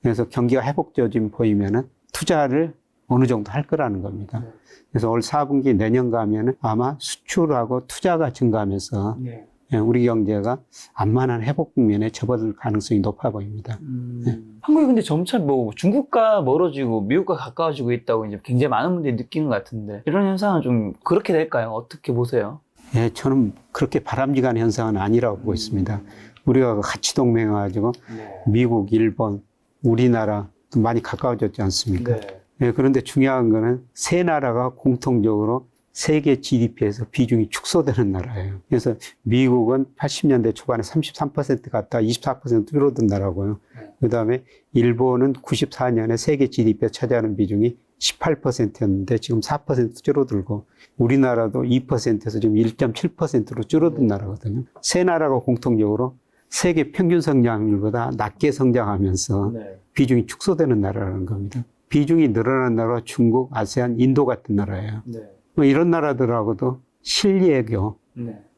그래서 경기가 회복적인 보이면은 투자를 어느 정도 할 거라는 겁니다. 그래서 올 4분기 내년 가면은 아마 수출하고 투자가 증가하면서 우리 경제가 안만한 회복 국면에 접어들 가능성이 높아 보입니다. 한국이 근데 점차 중국과 멀어지고 미국과 가까워지고 있다고 이제 굉장히 많은 분들이 느끼는 것 같은데 이런 현상은 좀 그렇게 될까요? 어떻게 보세요? 예, 저는 그렇게 바람직한 현상은 아니라고 보고 있습니다. 우리가 같이 동맹해가지고 미국, 일본, 우리나라 많이 가까워졌지 않습니까? 예, 그런데 중요한 거는 세 나라가 공통적으로 세계 GDP에서 비중이 축소되는 나라예요. 그래서 미국은 80년대 초반에 33% 갔다가 24% 줄어든 나라고요. 그 다음에 일본은 94년에 세계 GDP에 차지하는 비중이 18%였는데 지금 4% 줄어들고 우리나라도 2%에서 지금 1.7%로 줄어든 나라거든요. 세 나라가 공통적으로 세계 평균 성장률보다 낮게 성장하면서 비중이 축소되는 나라라는 겁니다. 비중이 늘어난 나라가 중국, 아세안, 인도 같은 나라예요. 이런 나라들하고도 실리외교,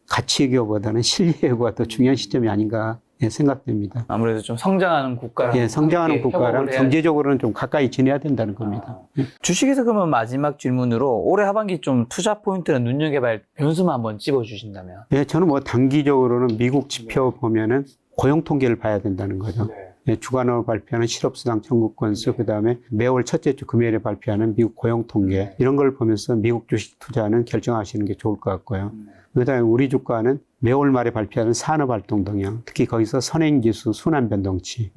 가치외교보다는 실리외교가 더 중요한 시점이 아닌가 생각됩니다. 아무래도 좀 성장하는 국가랑 예, 성장하는 국가랑 경제적으로는 좀 가까이 지내야 된다는 겁니다. 주식에서 그러면 마지막 질문으로 올해 하반기 좀 투자 포인트나 눈여겨볼 변수만 한번 찝어주신다면? 예, 저는 단기적으로는 미국 지표 보면은 고용 통계를 봐야 된다는 거죠. 예, 주간으로 발표하는 실업수당 청구 건수, 그 다음에 매월 첫째 주 금요일에 발표하는 미국 고용 통계, 이런 걸 보면서 미국 주식 투자는 결정하시는 게 좋을 것 같고요. 그 다음에 우리 주가는 매월 말에 발표하는 산업활동 동향, 특히 거기서 선행지수, 순환변동치,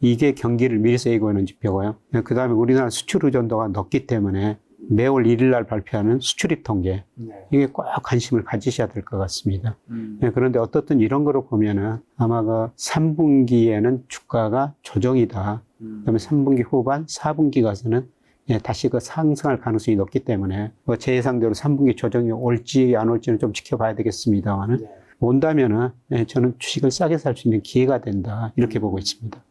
이게 경기를 미리 예고하는 지표고요. 그 다음에 우리나라 수출 의존도가 높기 때문에 매월 1일 날 발표하는 수출입 통계, 이게 꼭 관심을 가지셔야 될 것 같습니다. 그런데 어떻든 이런 거로 보면은 아마 3분기에는 주가가 조정이다. 그다음에 3분기 후반, 4분기 가서는 다시 상승할 가능성이 높기 때문에 제 예상대로 3분기 조정이 올지 안 올지는 좀 지켜봐야 되겠습니다만은 온다면은 저는 주식을 싸게 살 수 있는 기회가 된다. 이렇게 보고 있습니다.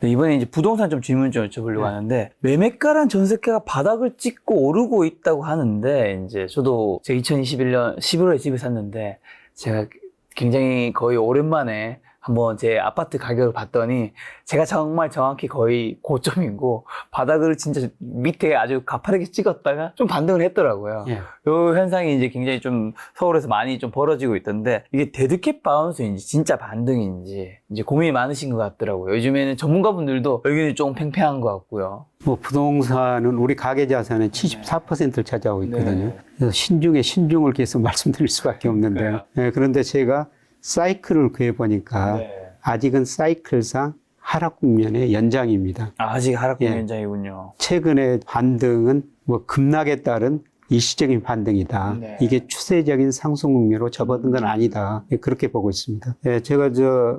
네, 이번에 이제 부동산 좀 질문 좀 여쭤보려고 하는데, 매매가랑 전세가가 바닥을 찍고 오르고 있다고 하는데, 이제 저도 제 2021년 11월에 집을 샀는데, 제가 굉장히 거의 오랜만에 한번 제 아파트 가격을 봤더니 제가 정말 정확히 거의 고점이고 바닥을 진짜 밑에 아주 가파르게 찍었다가 좀 반등을 했더라고요. 예. 요 현상이 이제 굉장히 좀 서울에서 많이 좀 벌어지고 있던데 이게 데드캣 바운스인지 진짜 반등인지 이제 고민이 많으신 것 같더라고요. 요즘에는 전문가분들도 의견이 좀 팽팽한 것 같고요. 뭐 부동산은 우리 가계 자산의 74%를 차지하고 있거든요. 네. 그래서 신중에 신중을 계속 말씀드릴 수밖에 없는데요. 네, 그런데 제가 사이클을 구해보니까 아직은 사이클상 하락 국면의 연장입니다. 아직 하락 국면 예. 연장이군요. 최근의 반등은 뭐 급락에 따른 일시적인 반등이다. 네. 이게 추세적인 상승 국면으로 접어든 건 아니다. 예, 그렇게 보고 있습니다. 예, 제가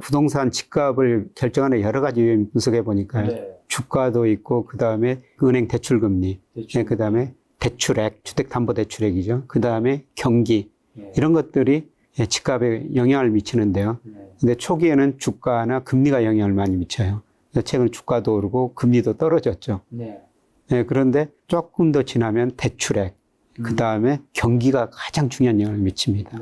부동산 집값을 결정하는 여러 가지 요인 분석해 보니까요. 주가도 있고, 그 다음에 은행 대출금리, 예, 그 다음에 대출액, 주택담보대출액이죠. 그 다음에 경기, 이런 것들이 예, 집값에 영향을 미치는데요. 근데 초기에는 주가나 금리가 영향을 많이 미쳐요. 최근 주가도 오르고 금리도 떨어졌죠. 예, 그런데 조금 더 지나면 대출액, 그 다음에 경기가 가장 중요한 영향을 미칩니다.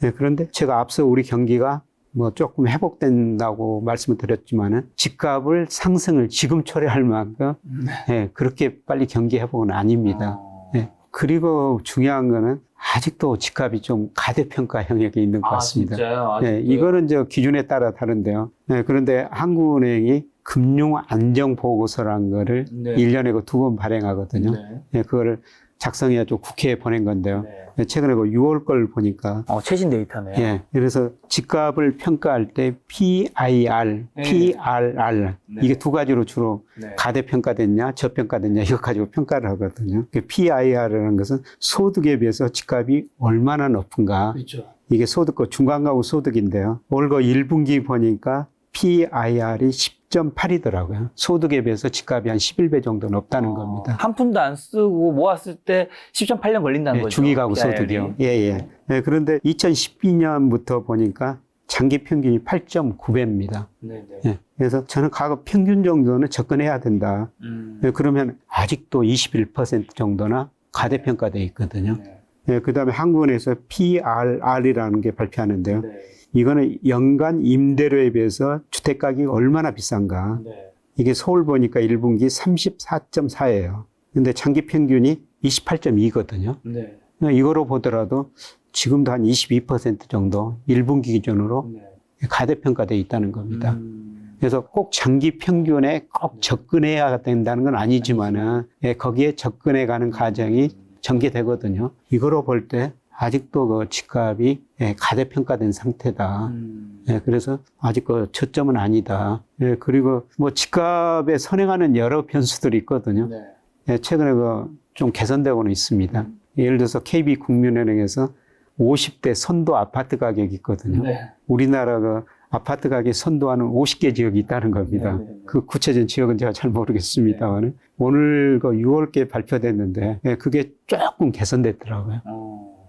예, 그런데 제가 앞서 우리 경기가 뭐 조금 회복된다고 말씀을 드렸지만은 집값을 상승을 지금 초래할 만큼 예, 그렇게 빨리 경기 회복은 아닙니다. 예, 그리고 중요한 거는 아직도 집값이 좀 가대평가 영역에 있는 것 같습니다. 진짜요? 예, 이거는 기준에 따라 다른데요. 예, 그런데 한국은행이 금융 안정 보고서라는 거를 1년에 2번 발행하거든요. 예, 그거를 작성해가지고 국회에 보낸 건데요. 예, 최근에 6월 걸 보니까. 최신 데이터네요. 예, 그래서 집값을 평가할 때 PIR, PRR, 이게 두 가지로 주로 가대평가됐냐, 저평가됐냐, 이거 가지고 평가를 하거든요. PIR이라는 것은 소득에 비해서 집값이 얼마나 높은가. 그렇죠. 이게 소득과 중간가구 소득인데요. 올거 1분기 보니까 PIR이 10.8이더라고요. 소득에 비해서 집값이 한 11배 정도 높다는 겁니다. 한 푼도 안 쓰고 모았을 때 10.8년 걸린다는 예, 거죠. 중위가구 소득이요. 예, 예. 예, 그런데 2012년부터 보니까 장기 평균이 8.9배입니다. 예, 그래서 저는 과거 평균 정도는 접근해야 된다. 예, 그러면 아직도 21% 정도나 가대평가되어 있거든요. 예, 그 다음에 한국은행에서 PRR이라는 게 발표하는데요. 이거는 연간 임대료에 비해서 주택가격이 얼마나 비싼가. 이게 서울 보니까 1분기 34.4예요. 근데 장기 평균이 28.2거든요. 이거로 보더라도 지금도 한 22% 정도 1분기 기준으로 가대평가되어 있다는 겁니다. 그래서 꼭 장기 평균에 꼭 접근해야 된다는 건 아니지만은 예, 거기에 접근해 가는 과정이 전개되거든요. 이거로 볼 때 아직도 집값이 예, 가대평가된 상태다. 예, 그래서 아직 저점은 아니다. 예, 그리고 뭐 집값에 선행하는 여러 변수들이 있거든요. 예, 최근에 좀 개선되고는 있습니다. 예를 들어서 KB국민은행에서 50대 선도 아파트 가격이 있거든요. 우리나라가 아파트 가격 선도하는 50개 지역이 있다는 겁니다. 그 구체적인 지역은 제가 잘 모르겠습니다만 오늘 6월께 발표됐는데 예, 그게 조금 개선됐더라고요.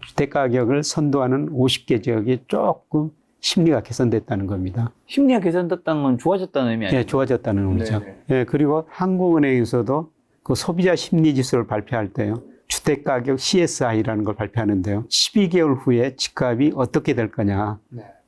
주택가격을 선도하는 50개 지역이 조금 심리가 개선됐다는 겁니다. 심리가 개선됐다는 건 좋아졌다는 의미 아니에요? 예, 좋아졌다는 의미죠. 예, 그리고 한국은행에서도 그 소비자 심리지수를 발표할 때요. 주택가격 CSI라는 걸 발표하는데요. 12개월 후에 집값이 어떻게 될 거냐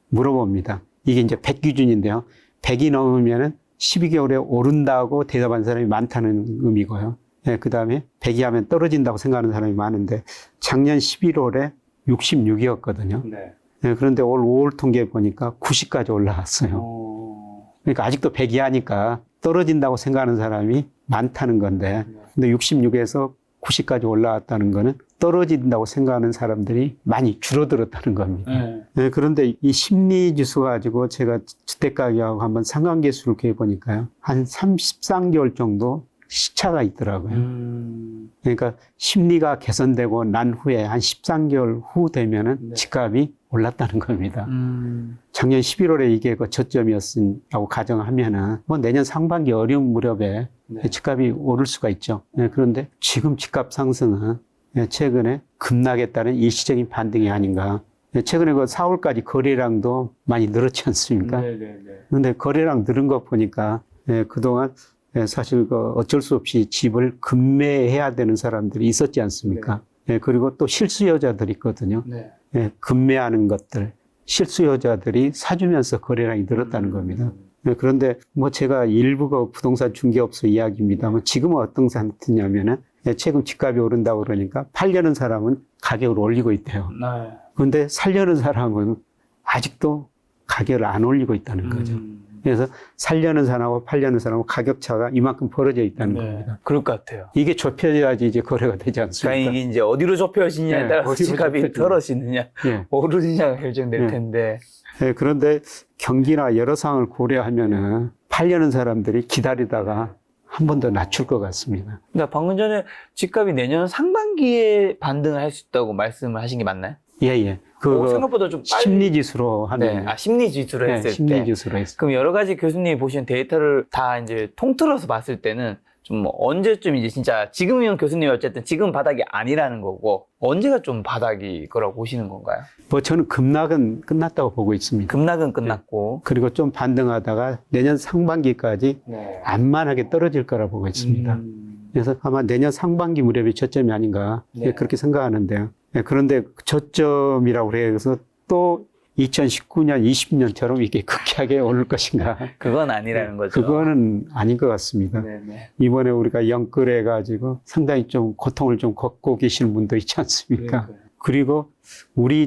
물어봅니다. 이게 이제 100 기준인데요. 100이 넘으면은 12개월에 오른다고 대답한 사람이 많다는 의미고요. 예, 그 다음에 100이 하면 떨어진다고 생각하는 사람이 많은데 작년 11월에 66이었거든요. 예, 그런데 올 5월 통계 보니까 90까지 올라왔어요. 그러니까 아직도 100이 하니까 떨어진다고 생각하는 사람이 많다는 건데 근데 66에서 90까지 올라왔다는 거는 떨어진다고 생각하는 사람들이 많이 줄어들었다는 겁니다. 네, 그런데 이 심리지수 가지고 제가 주택가격하고 한번 상관계수를 구해보니까요. 한 13개월 정도 시차가 있더라고요. 그러니까 심리가 개선되고 난 후에 한 13개월 후 되면은 집값이 올랐다는 겁니다. 작년 11월에 이게 저점이었다고 가정하면은 뭐 내년 상반기 어려운 무렵에 집값이 오를 수가 있죠. 그런데 지금 집값 상승은 최근에 급락에 따른 일시적인 반등이 아닌가. 최근에 4월까지 거래량도 많이 늘었지 않습니까? 그런데 거래량 늘은 거 보니까 그동안 사실 어쩔 수 없이 집을 급매해야 되는 사람들이 있었지 않습니까? 그리고 또 실수요자들이 있거든요. 급매하는 것들. 실수요자들이 사주면서 거래량이 늘었다는 겁니다. 그런데 뭐 제가 일부가 부동산 중개업소 이야기입니다만 지금은 어떤 상태냐면은 최근 집값이 오른다고 그러니까 팔려는 사람은 가격을 올리고 있대요. 네. 그런데 살려는 사람은 아직도 가격을 안 올리고 있다는 거죠. 그래서 살려는 사람하고 팔려는 사람하고 가격 차가 이만큼 벌어져 있다는 겁니다. 그럴 것 같아요. 이게 좁혀야지 이제 거래가 되지 않습니까? 그러니까 이게 이제 어디로 좁혀지냐에 네, 따라서 어디로 집값이 좁혀지냐. 떨어지느냐, 예. 오르느냐가 결정될 예. 텐데. 네, 그런데 경기나 여러 상황을 고려하면은 팔려는 사람들이 기다리다가 한 번 더 낮출 것 같습니다. 그러니까 방금 전에 집값이 내년 상반기에 반등을 할 수 있다고 말씀을 하신 게 맞나요? 예, 예. 그 생각보다 좀 빨리. 심리지수로 하면. 네, 심리지수로 했을 때. 심리지수로 했을 때. 그럼 여러 가지 교수님이 보신 데이터를 다 이제 통틀어서 봤을 때는 좀 언제쯤 이제 진짜 지금이면 교수님이 어쨌든 지금 바닥이 아니라는 거고 언제가 좀 바닥이 거라고 보시는 건가요? 뭐 저는 급락은 끝났다고 보고 있습니다. 급락은 끝났고. 그리고 좀 반등하다가 내년 상반기까지 네. 안만하게 떨어질 거라고 보고 있습니다. 그래서 아마 내년 상반기 무렵이 저점이 아닌가 네. 그렇게 생각하는데요. 그런데 저점이라고 그래서 또 2019년, 20년처럼 이게 급하게 오를 것인가? 그건 아니라는 거죠. 그거는 아닌 것 같습니다. 네네. 이번에 우리가 영끌해가지고 상당히 좀 고통을 좀 겪고 계시는 분도 있지 않습니까? 그리고 우리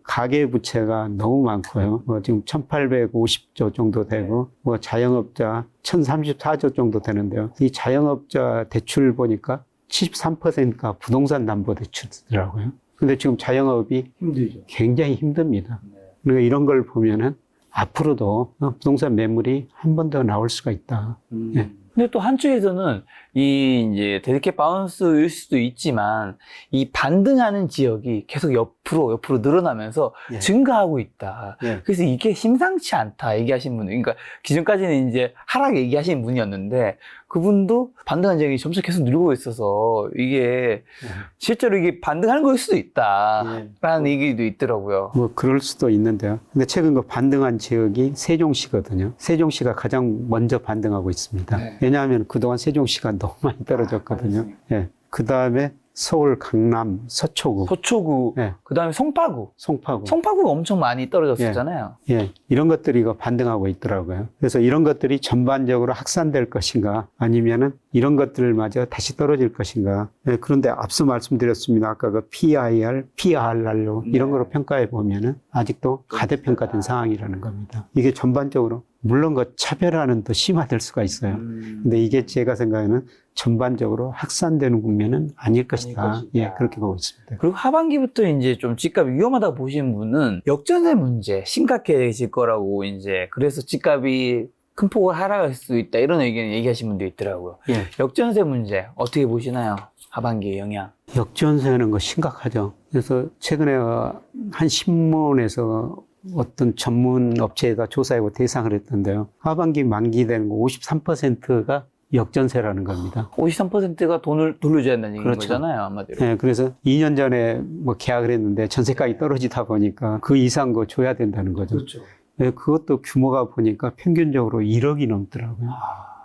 가계 부채가 너무 많고요. 지금 1,850조 정도 되고, 자영업자 1,034조 정도 되는데요. 이 자영업자 대출 보니까 73%가 부동산 담보 대출이더라고요. 근데 지금 자영업이 힘들죠. 굉장히 힘듭니다. 그러니까 이런 걸 보면은 앞으로도 부동산 매물이 한 번 더 나올 수가 있다. 예. 근데 또 한쪽에서는 이 이제 데드캣 바운스일 수도 있지만 이 반등하는 지역이 계속 옆으로 늘어나면서 예. 증가하고 있다. 예. 그래서 이게 심상치 않다 얘기하신 분, 그러니까 기존까지는 이제 하락 얘기하신 분이었는데 그분도 반등한 지역이 점차 계속 늘고 있어서 이게 실제로 이게 반등하는 거일 수도 있다라는 얘기도 있더라고요. 뭐 그럴 수도 있는데요. 근데 최근 그 반등한 지역이 세종시거든요. 세종시가 가장 먼저 반등하고 있습니다. 네. 왜냐하면 그동안 세종시가 너무 많이 떨어졌거든요. 예. 그 다음에 서울, 강남, 서초구, 서초구, 예. 그 다음에 송파구. 송파구. 송파구가 엄청 많이 떨어졌었잖아요. 예, 이런 것들이 이거 반등하고 있더라고요. 그래서 이런 것들이 전반적으로 확산될 것인가, 아니면은 이런 것들마저 다시 떨어질 것인가. 예, 그런데 앞서 말씀드렸습니다. 아까 그 PIR, PRR로 이런 거로 평가해 보면은 아직도 가대평가된 상황이라는 겁니다. 이게 전반적으로 물론 그 차별화는 더 심화될 수가 있어요. 근데 이게 제가 생각에는 전반적으로 확산되는 국면은 아닐 것이다. 예, 그렇게 보고 있습니다. 그리고 하반기부터 이제 좀 집값이 위험하다고 보시는 분은 역전세 문제 심각해질 거라고 이제 그래서 집값이 큰 폭으로 하락할 수 있다 이런 의견 얘기하시는 분도 있더라고요. 예. 역전세 문제 어떻게 보시나요? 하반기의 영향. 역전세는 거 심각하죠. 그래서 최근에 한 신문에서 어떤 전문 업체에다 조사하고 대상을 했던데요. 하반기 만기되는 거 53%가 역전세라는 겁니다. 53%가 돈을 돌려줘야 한다는 얘기인 그렇죠. 거잖아요, 한마디로. 네, 그래서 2년 전에 뭐 계약을 했는데 전세가격이 떨어지다 보니까 그 이상 거 줘야 된다는 거죠. 그렇죠. 네, 그것도 규모가 보니까 평균적으로 1억이 넘더라고요.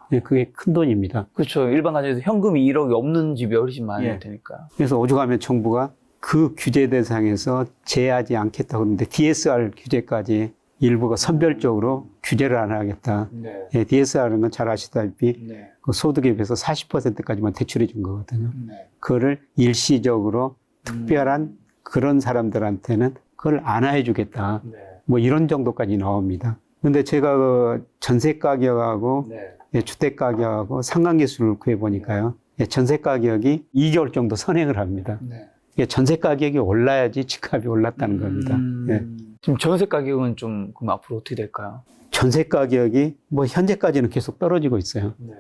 네, 그게 큰 돈입니다. 그렇죠. 일반 가정에서 현금이 1억이 없는 집이 훨씬 많을 예. 테니까. 그래서 오죽하면 정부가 그 규제 대상에서 제하지 않겠다고 그러는데 DSR 규제까지 일부가 선별적으로 규제를 안 하겠다. 네. 예, DSR은 건 잘 아시다시피 네. 그 소득에 비해서 40%까지만 대출해 준 거거든요. 네. 그거를 일시적으로 특별한 그런 사람들한테는 그걸 안아해 주겠다. 네. 뭐 이런 정도까지 나옵니다. 근데 제가 그 전세 가격하고 네. 예, 주택 가격하고 상관계수를 구해 보니까요. 예, 전세 가격이 2개월 정도 선행을 합니다. 네. 예, 전세 가격이 올라야지 집값이 올랐다는 겁니다. 예. 지금 전세 가격은 좀 그럼 앞으로 어떻게 될까요? 전세 가격이 뭐 현재까지는 계속 떨어지고 있어요. 네.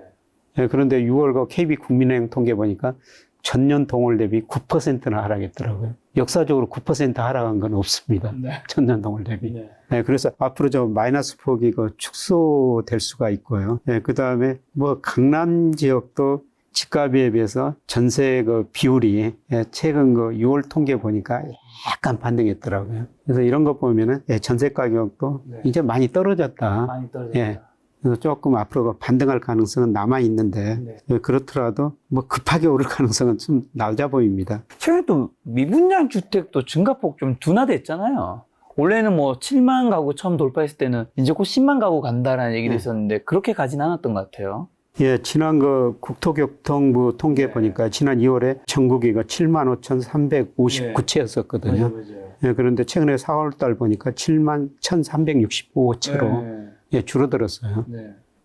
예, 그런데 6월 그 KB 국민은행 통계 보니까 전년 동월 대비 9%나 하락했더라고요. 역사적으로 9% 하락한 건 없습니다. 네. 전년 동월 대비. 네. 예, 그래서 앞으로 좀 마이너스 폭이 그 축소될 수가 있고요. 예, 그 다음에 뭐 강남 지역도 집값에 비해서 전세 그 비율이 예, 최근 그 6월 통계 보니까 약간 반등했더라고요. 그래서 이런 거 보면은 예, 전세 가격도 네. 이제 많이 떨어졌다. 많이 떨어졌다. 예. 그래서 조금 앞으로 반등할 가능성은 남아 있는데 네. 예, 그렇더라도 뭐 급하게 오를 가능성은 좀 낮아 보입니다. 최근에 또 미분양 주택도 증가폭 좀 둔화됐잖아요. 원래는 뭐 7만 가구 처음 돌파했을 때는 이제 곧 10만 가구 간다라는 얘기도 있었는데 그렇게 가진 않았던 것 같아요. 예, 지난 국토교통부 통계 보니까 지난 2월에 전국이가 75,359채였었거든요. 맞아요. 예, 그런데 최근에 4월 달 보니까 71,365채로 예, 줄어들었어요.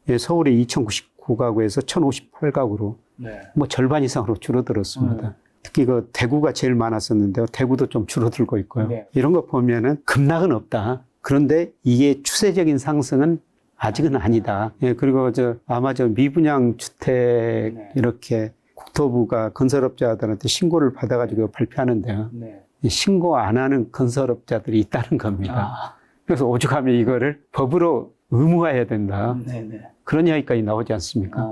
예, 서울이 2,099가구에서 1,058가구로 뭐 절반 이상으로 줄어들었습니다. 특히 그 대구가 제일 많았었는데요. 대구도 좀 줄어들고 있고요. 이런 거 보면은 급락은 없다. 그런데 이게 추세적인 상승은 아직은 아니다. 예, 그리고 아마 미분양 주택 이렇게 국토부가 건설업자들한테 신고를 받아가지고 발표하는데요. 이 신고 안 하는 건설업자들이 있다는 겁니다. 그래서 오죽하면 이거를 법으로 의무화해야 된다. 그런 이야기까지 나오지 않습니까?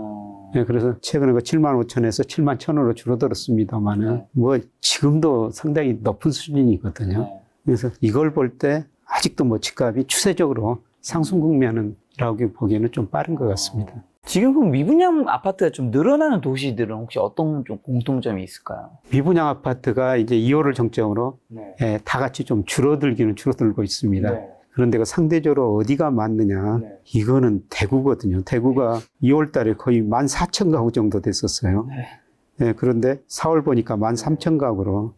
예, 그래서 최근에 7만 5천에서 7만 1천으로 줄어들었습니다만은 뭐 지금도 상당히 높은 수준이거든요. 그래서 이걸 볼 때 아직도 뭐 집값이 추세적으로 상승 국면이라고 보기에는 좀 빠른 것 같습니다. 지금 그럼 미분양 아파트가 좀 늘어나는 도시들은 혹시 어떤 좀 공통점이 있을까요? 미분양 아파트가 이제 2월을 정점으로 예, 다 같이 좀 줄어들기는 줄어들고 있습니다. 그런데 상대적으로 어디가 많느냐? 이거는 대구거든요. 대구가 2월 달에 거의 14,000가구 정도 됐었어요. 예, 그런데 4월 보니까 13,000가구로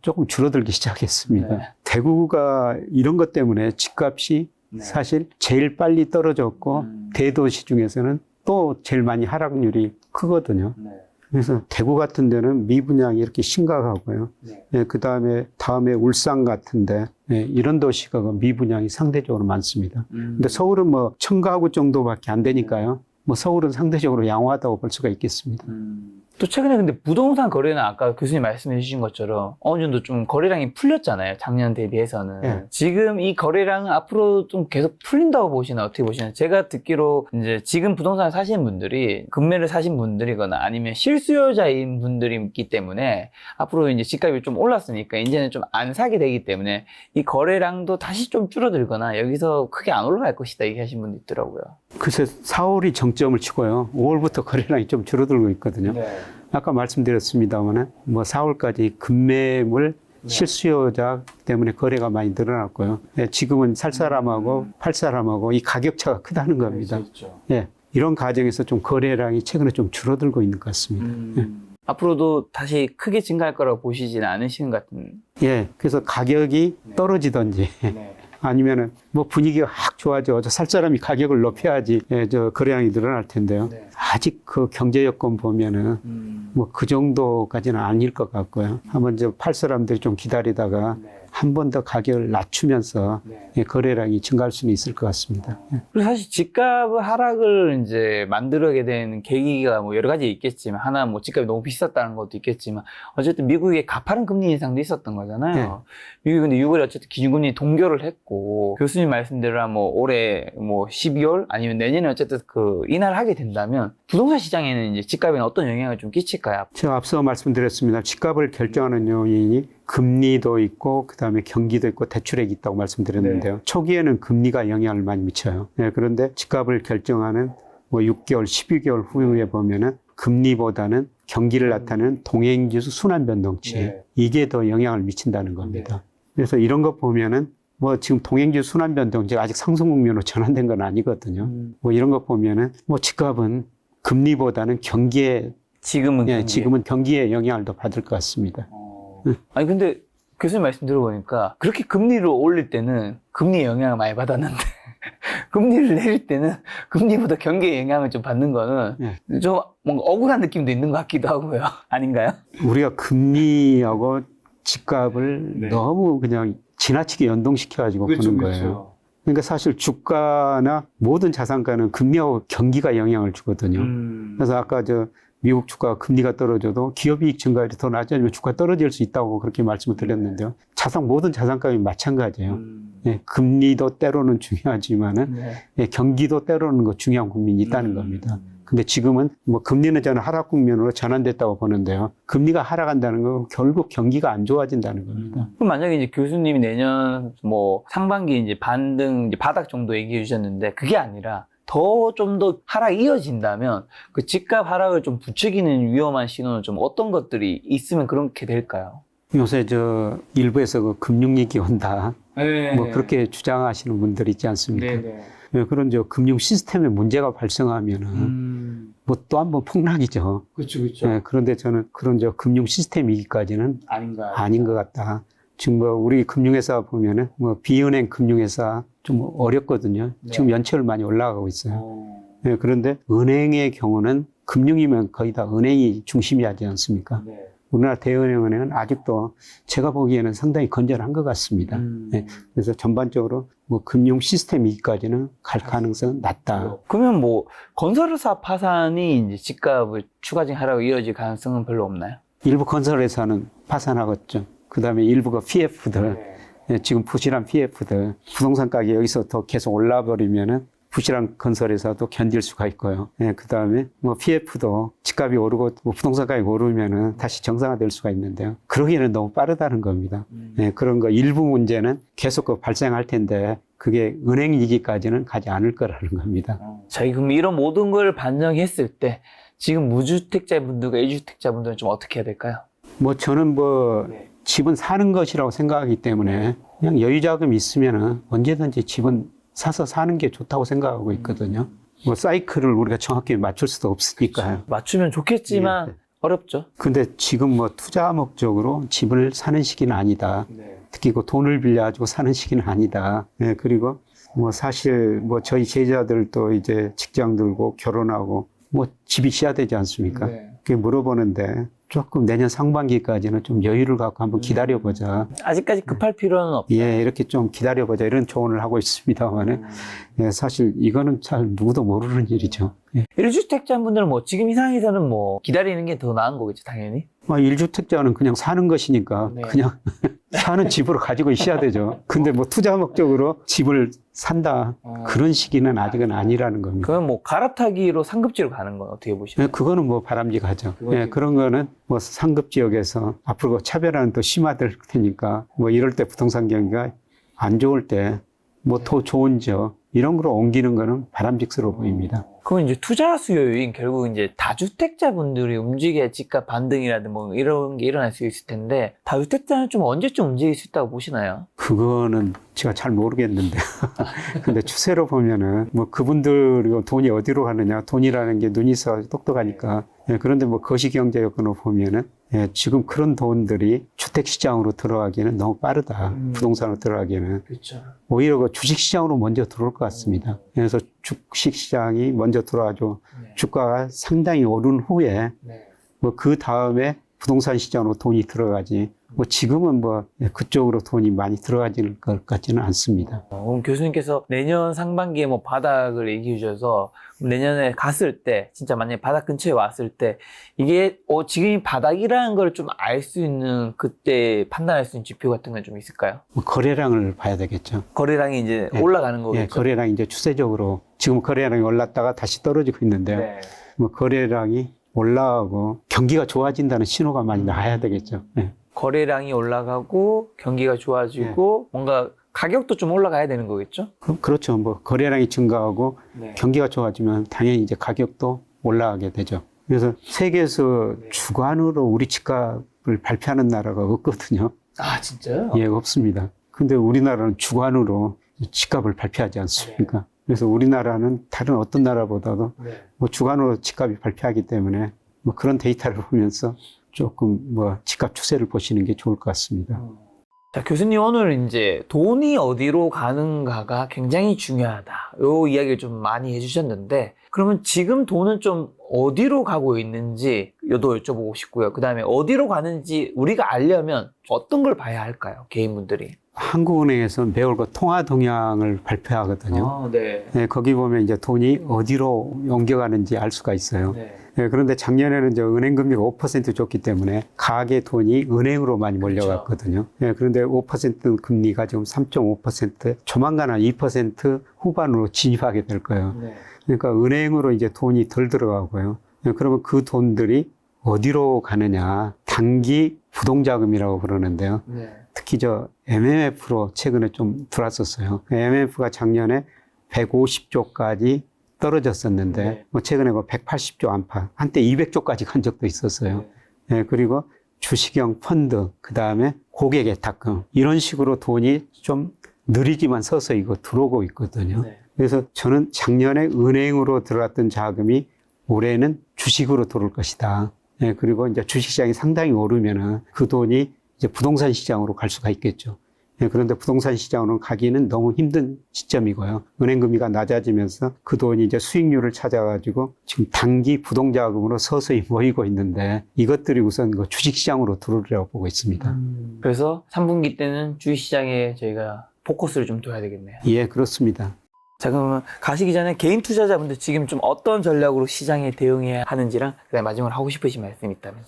조금 줄어들기 시작했습니다. 대구가 이런 것 때문에 집값이 사실 제일 빨리 떨어졌고 대도시 중에서는 또 제일 많이 하락률이 크거든요. 그래서 대구 같은 데는 미분양이 이렇게 심각하고요. 예, 다음에 울산 같은데 예, 이런 도시가 미분양이 상대적으로 많습니다. 근데 서울은 뭐 1,000가구 정도밖에 안 되니까요. 뭐 서울은 상대적으로 양호하다고 볼 수가 있겠습니다. 또 최근에 근데 부동산 거래는 아까 교수님 말씀해 주신 것처럼 어느 정도 좀 거래량이 풀렸잖아요. 작년 대비해서는. 지금 이 거래량은 앞으로 좀 계속 풀린다고 보시나요? 어떻게 보시나요? 제가 듣기로 이제 지금 부동산 사시는 분들이 금매를 사신 분들이거나 아니면 실수요자인 분들이 있기 때문에 앞으로 이제 집값이 좀 올랐으니까 이제는 좀 안 사게 되기 때문에 이 거래량도 다시 좀 줄어들거나 여기서 크게 안 올라갈 것이다 얘기하신 분도 있더라고요. 글쎄 4월이 정점을 치고요. 5월부터 거래량이 좀 줄어들고 있거든요. 아까 말씀드렸습니다만 뭐 4월까지 급매물 실수요자 때문에 거래가 많이 늘어났고요. 예, 지금은 살 사람하고 팔 사람하고 이 가격차가 크다는 겁니다. 예, 이런 과정에서 좀 거래량이 최근에 좀 줄어들고 있는 것 같습니다. 예. 앞으로도 다시 크게 증가할 거라고 보시지는 않으시는 것 같은. 예, 그래서 가격이 떨어지든지 아니면은 뭐 분위기가 확 좋아져서 살 사람이 가격을 높여야지 예, 거래량이 늘어날 텐데요. 아직 그 경제 여건 보면은 뭐 그 정도까지는 아닐 것 같고요. 한번 팔 사람들이 좀 기다리다가 한 번 더 가격을 낮추면서 예, 거래량이 증가할 수는 있을 것 같습니다. 예. 그리고 사실 집값 하락을 이제 만들게 된 계기가 뭐 여러 가지 있겠지만 하나 뭐 집값이 너무 비쌌다는 것도 있겠지만 어쨌든 미국의 가파른 금리 인상도 있었던 거잖아요. 미국이 근데 6월에 어쨌든 기준금리 동결을 했고 교수님 말씀대로 뭐 올해 뭐 12월 아니면 내년에 어쨌든 그 인하를 하게 된다면 부동산 시장에는 이제 집값에는 어떤 영향을 좀 끼칠까요? 제가 앞서 말씀드렸습니다. 집값을 결정하는 요인이 금리도 있고 그다음에 경기도 있고 대출액이 있다고 말씀드렸는데요. 초기에는 금리가 영향을 많이 미쳐요. 네, 그런데 집값을 결정하는 뭐 6개월, 12개월 후에 보면은 금리보다는 경기를 나타내는 동행지수 순환변동치 이게 더 영향을 미친다는 겁니다. 그래서 이런 거 보면은 뭐 지금 동행지수 순환변동치가 아직 상승 국면으로 전환된 건 아니거든요. 뭐 이런 거 보면은 뭐 집값은 금리보다는 경기에 지금은 경기에 영향을 더 받을 것 같습니다. 아니 근데 교수님 말씀 들어보니까 그렇게 금리를 올릴 때는 금리에 영향을 많이 받았는데 금리를 내릴 때는 금리보다 경기에 영향을 좀 받는 거는 좀 뭔가 억울한 느낌도 있는 것 같기도 하고요. 아닌가요? 우리가 금리하고 집값을 너무 그냥 지나치게 연동시켜가지고 보는 거예요. 그러니까 사실 주가나 모든 자산가는 금리하고 경기가 영향을 주거든요. 그래서 아까 미국 주가 금리가 떨어져도 기업이익 증가율이 더 낮아지면 주가 떨어질 수 있다고 그렇게 말씀을 드렸는데요. 모든 자산가격이 마찬가지예요. 예, 금리도 때로는 중요하지만은 예, 경기도 때로는 중요한 국민이 있다는 겁니다. 근데 지금은 뭐 금리는 저는 하락 국면으로 전환됐다고 보는데요. 금리가 하락한다는 건 결국 경기가 안 좋아진다는 겁니다. 그럼 만약에 이제 교수님이 내년 뭐 상반기 이제 반등 이제 바닥 정도 얘기해 주셨는데 그게 아니라 좀 더 하락이 이어진다면 그 집값 하락을 좀 부추기는 위험한 신호는 좀 어떤 것들이 있으면 그렇게 될까요? 요새 일부에서 금융위기 온다. 뭐 그렇게 주장하시는 분들이 있지 않습니까? 그런 금융 시스템에 문제가 발생하면은 뭐 또 한 번 폭락이죠. 그렇죠, 그렇죠. 그런데 저는 그런 금융 시스템 위기까지는 아닌 것 같다. 지금 뭐 우리 금융회사 보면은 뭐 비은행 금융회사 좀 어렵거든요. 지금 연체율 많이 올라가고 있어요. 그런데 은행의 경우는 금융이면 거의 다 은행이 중심이 하지 않습니까? 우리나라 대은행은 아직도 제가 보기에는 상당히 건전한 것 같습니다. 그래서 전반적으로 뭐 금융 시스템 위기까지는 갈 가능성은 낮다. 그러면 뭐 건설사 파산이 이제 집값을 추가적인 하락으로 이어질 가능성은 별로 없나요? 일부 건설회사는 파산하겠죠. 그 다음에 일부가 PF들, 지금 부실한 PF들, 부동산 가격이 여기서 더 계속 올라 버리면은 부실한 건설회사도 견딜 수가 있고요. 그 다음에 뭐 PF도 집값이 오르고 뭐 부동산 가격이 오르면은 다시 정상화될 수가 있는데요. 그러기에는 너무 빠르다는 겁니다. 그런 거 일부 문제는 계속 발생할 텐데 그게 은행 위기까지는 가지 않을 거라는 겁니다. 저희 그럼 이런 모든 걸 반영했을 때 지금 무주택자분들과 1주택자분들은 좀 어떻게 해야 될까요? 뭐 저는 집은 사는 것이라고 생각하기 때문에 그냥 여유자금이 있으면은 언제든지 집은 사서 사는 게 좋다고 생각하고 있거든요. 뭐 사이클을 우리가 정확히 맞출 수도 없으니까요. 맞추면 좋겠지만 어렵죠. 근데 지금 뭐 투자 목적으로 집을 사는 시기는 아니다. 특히 그 돈을 빌려가지고 사는 시기는 아니다. 그리고 뭐 사실 뭐 저희 제자들도 이제 직장 들고 결혼하고 뭐 집이 있어야 되지 않습니까? 그게 물어보는데 조금 내년 상반기까지는 좀 여유를 갖고 한번 기다려보자. 아직까지 급할 필요는 없다. 이렇게 좀 기다려보자 이런 조언을 하고 있습니다만 사실 이거는 잘 누구도 모르는 일이죠. 1주택자분들은 뭐 지금 이 상황에서는 뭐 기다리는 게 더 나은 거겠죠, 당연히. 1주택자는 그냥 사는 것이니까 그냥 사는 집으로 가지고 있어야 되죠. 근데 뭐 투자 목적으로 집을 산다 그런 시기는 아직은 아니라는 겁니다. 그럼 뭐 갈아타기로 상급지로 가는 건 어떻게 보시나요? 그거는 뭐 바람직하죠. 그런 거는 뭐 상급 지역에서 앞으로 차별화는 또 심화될 테니까 뭐 이럴 때 부동산 경기가 안 좋을 때 뭐 더 좋은 지역 이런 거로 옮기는 거는 바람직스러워 보입니다. 그럼 이제 투자 수요인 결국 이제 다주택자분들이 움직여야 집값 반등이라든 뭐 이런 게 일어날 수 있을 텐데 다주택자는 좀 언제쯤 움직일 수 있다고 보시나요? 그거는 제가 잘 모르겠는데 근데 추세로 보면은 뭐 그분들 돈이 어디로 가느냐 돈이라는 게 눈이 있어 똑똑하니까 그런데 뭐 거시경제 여건으로 보면은 지금 그런 돈들이 주택시장으로 들어가기에는 너무 빠르다. 부동산으로 들어가기에는. 그렇죠. 오히려 그 주식시장으로 먼저 들어올 것 같습니다. 그래서 주식시장이 먼저 들어와줘. 주가가 상당히 오른 후에 뭐 그 다음에 부동산 시장으로 돈이 들어가지. 뭐 지금은 뭐 그쪽으로 돈이 많이 들어가질 것 같지는 않습니다. 그럼 교수님께서 내년 상반기에 뭐 바닥을 얘기해 주셔서 내년에 갔을 때 진짜 만약에 바닥 근처에 왔을 때 이게 지금이 바닥이라는 걸 좀 알 수 있는 그때 판단할 수 있는 지표 같은 건 좀 있을까요? 뭐 거래량을 봐야 되겠죠. 거래량이 이제 올라가는 거겠죠. 거래량이 이제 추세적으로 지금 거래량이 올랐다가 다시 떨어지고 있는데요. 뭐 거래량이 올라가고 경기가 좋아진다는 신호가 많이 나야 되겠죠. 거래량이 올라가고 경기가 좋아지고 뭔가 가격도 좀 올라가야 되는 거겠죠? 그렇죠. 뭐 거래량이 증가하고 경기가 좋아지면 당연히 이제 가격도 올라가게 되죠. 그래서 세계에서 주관으로 우리 집값을 발표하는 나라가 없거든요. 아, 진짜요? 없습니다. 근데 우리나라는 주관으로 집값을 발표하지 않습니까? 그래서 우리나라는 다른 어떤 나라보다도 뭐 주관으로 집값이 발표하기 때문에 뭐 그런 데이터를 보면서 조금 뭐 집값 추세를 보시는 게 좋을 것 같습니다. 자, 교수님 오늘 이제 돈이 어디로 가는가가 굉장히 중요하다. 요 이야기를 좀 많이 해주셨는데 그러면 지금 돈은 좀 어디로 가고 있는지 요도 여쭤보고 싶고요. 그 다음에 어디로 가는지 우리가 알려면 어떤 걸 봐야 할까요? 개인분들이. 한국은행에서 매월 그 통화 동향을 발표하거든요. 거기 보면 이제 돈이 어디로 옮겨가는지 알 수가 있어요. 그런데 작년에는 이제 은행 금리가 5% 줬기 때문에 가계 돈이 은행으로 많이 몰려갔거든요. 그런데 5% 금리가 지금 3.5% 조만간 한 2% 후반으로 진입하게 될 거예요. 그러니까 은행으로 이제 돈이 덜 들어가고요. 그러면 그 돈들이 어디로 가느냐. 단기 부동자금이라고 그러는데요. 특히 MMF로 최근에 좀 들어왔었어요. MMF가 작년에 150조까지 떨어졌었는데, 뭐 최근에 180조 안팎, 한때 200조까지 간 적도 있었어요. 그리고 주식형 펀드, 그 다음에 고객 예탁금, 이런 식으로 돈이 좀 느리지만 서서히 이거 들어오고 있거든요. 네. 그래서 저는 작년에 은행으로 들어갔던 자금이 올해는 주식으로 들어올 것이다. 예, 그리고 이제 주식시장이 상당히 오르면은 그 돈이 이제 부동산 시장으로 갈 수가 있겠죠. 예, 그런데 부동산 시장으로 가기는 너무 힘든 시점이고요. 은행 금리가 낮아지면서 그 돈이 이제 수익률을 찾아가지고 지금 단기 부동자금으로 서서히 모이고 있는데 이것들이 우선 그 주식시장으로 들어오리라고 보고 있습니다. 그래서 3분기 때는 주식시장에 저희가 포커스를 좀 둬야 되겠네요. 예, 그렇습니다. 자, 그러면 가시기 전에 개인 투자자분들 지금 좀 어떤 전략으로 시장에 대응해야 하는지랑 그다음에 마지막으로 하고 싶으신 말씀이 있다면.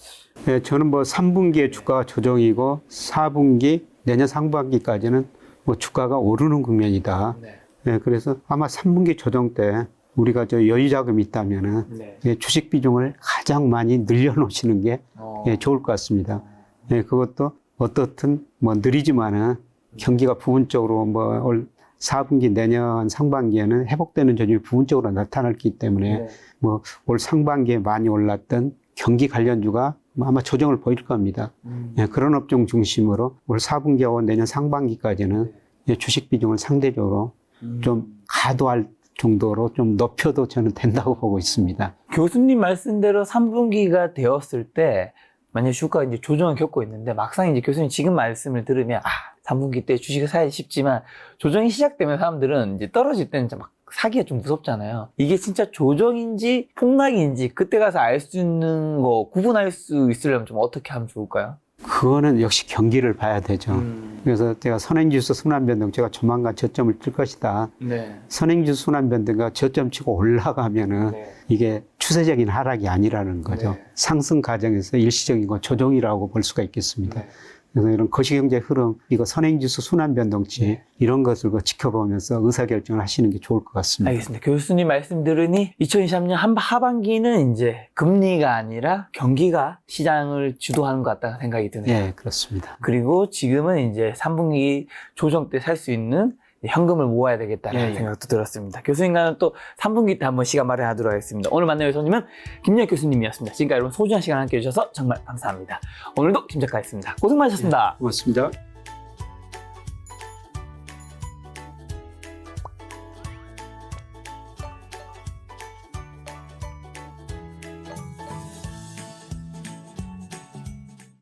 예, 저는 뭐 3분기에 주가가 조정이고 4분기 내년 상반기까지는 뭐 주가가 오르는 국면이다. 네. 예, 그래서 아마 3분기 조정 때 우리가 저 여유 자금이 있다면은 네. 예, 주식 비중을 가장 많이 늘려놓으시는 게 예, 좋을 것 같습니다. 예, 그것도 어떻든 뭐 느리지만은 경기가 부분적으로 뭐 올 4분기 내년 상반기에는 회복되는 전율이 부분적으로 나타났기 때문에 네. 뭐 올 상반기에 많이 올랐던 경기 관련주가 아마 조정을 보일 겁니다. 예, 그런 업종 중심으로 올 4분기하고 내년 상반기까지는 예, 주식 비중을 상대적으로 좀 과도할 정도로 좀 높여도 저는 된다고 보고 있습니다. 교수님 말씀대로 3분기가 되었을 때 만약 주가가 이제 조정을 겪고 있는데 막상 이제 교수님 지금 말씀을 들으면 3분기 때 주식을 사야지 싶지만 조정이 시작되면 사람들은 이제 떨어질 때는 막 사기가 좀 무섭잖아요. 이게 진짜 조정인지 폭락인지 그때 가서 알 수 있는 거 구분할 수 있으려면 좀 어떻게 하면 좋을까요? 그거는 역시 경기를 봐야 되죠. 그래서 제가 선행지수 순환변동 제가 조만간 저점을 칠 것이다. 네. 선행지수 순환변동가 저점 치고 올라가면은 네. 이게 추세적인 하락이 아니라는 거죠. 네. 상승 과정에서 일시적인 거 조정이라고 볼 수가 있겠습니다. 네. 그래서 이런 거시경제 흐름, 이거 선행지수 순환변동치 네. 이런 것을 지켜보면서 의사결정을 하시는 게 좋을 것 같습니다. 알겠습니다. 교수님 말씀 들으니 2023년 하반기는 이제 금리가 아니라 경기가 시장을 주도하는 것 같다는 생각이 드네요. 예, 그렇습니다. 그리고 지금은 이제 3분기 조정 때 살 수 있는 현금을 모아야 되겠다는 생각도 들었습니다. 교수님과는 또 3분기 때 한번 시간 마련하도록 하겠습니다. 오늘 만날 손님은 김영혁 교수님이었습니다. 지금까지 여러분 소중한 시간 함께 해주셔서 정말 감사합니다. 오늘도 김 작가였습니다. 고생 많으셨습니다. 고맙습니다.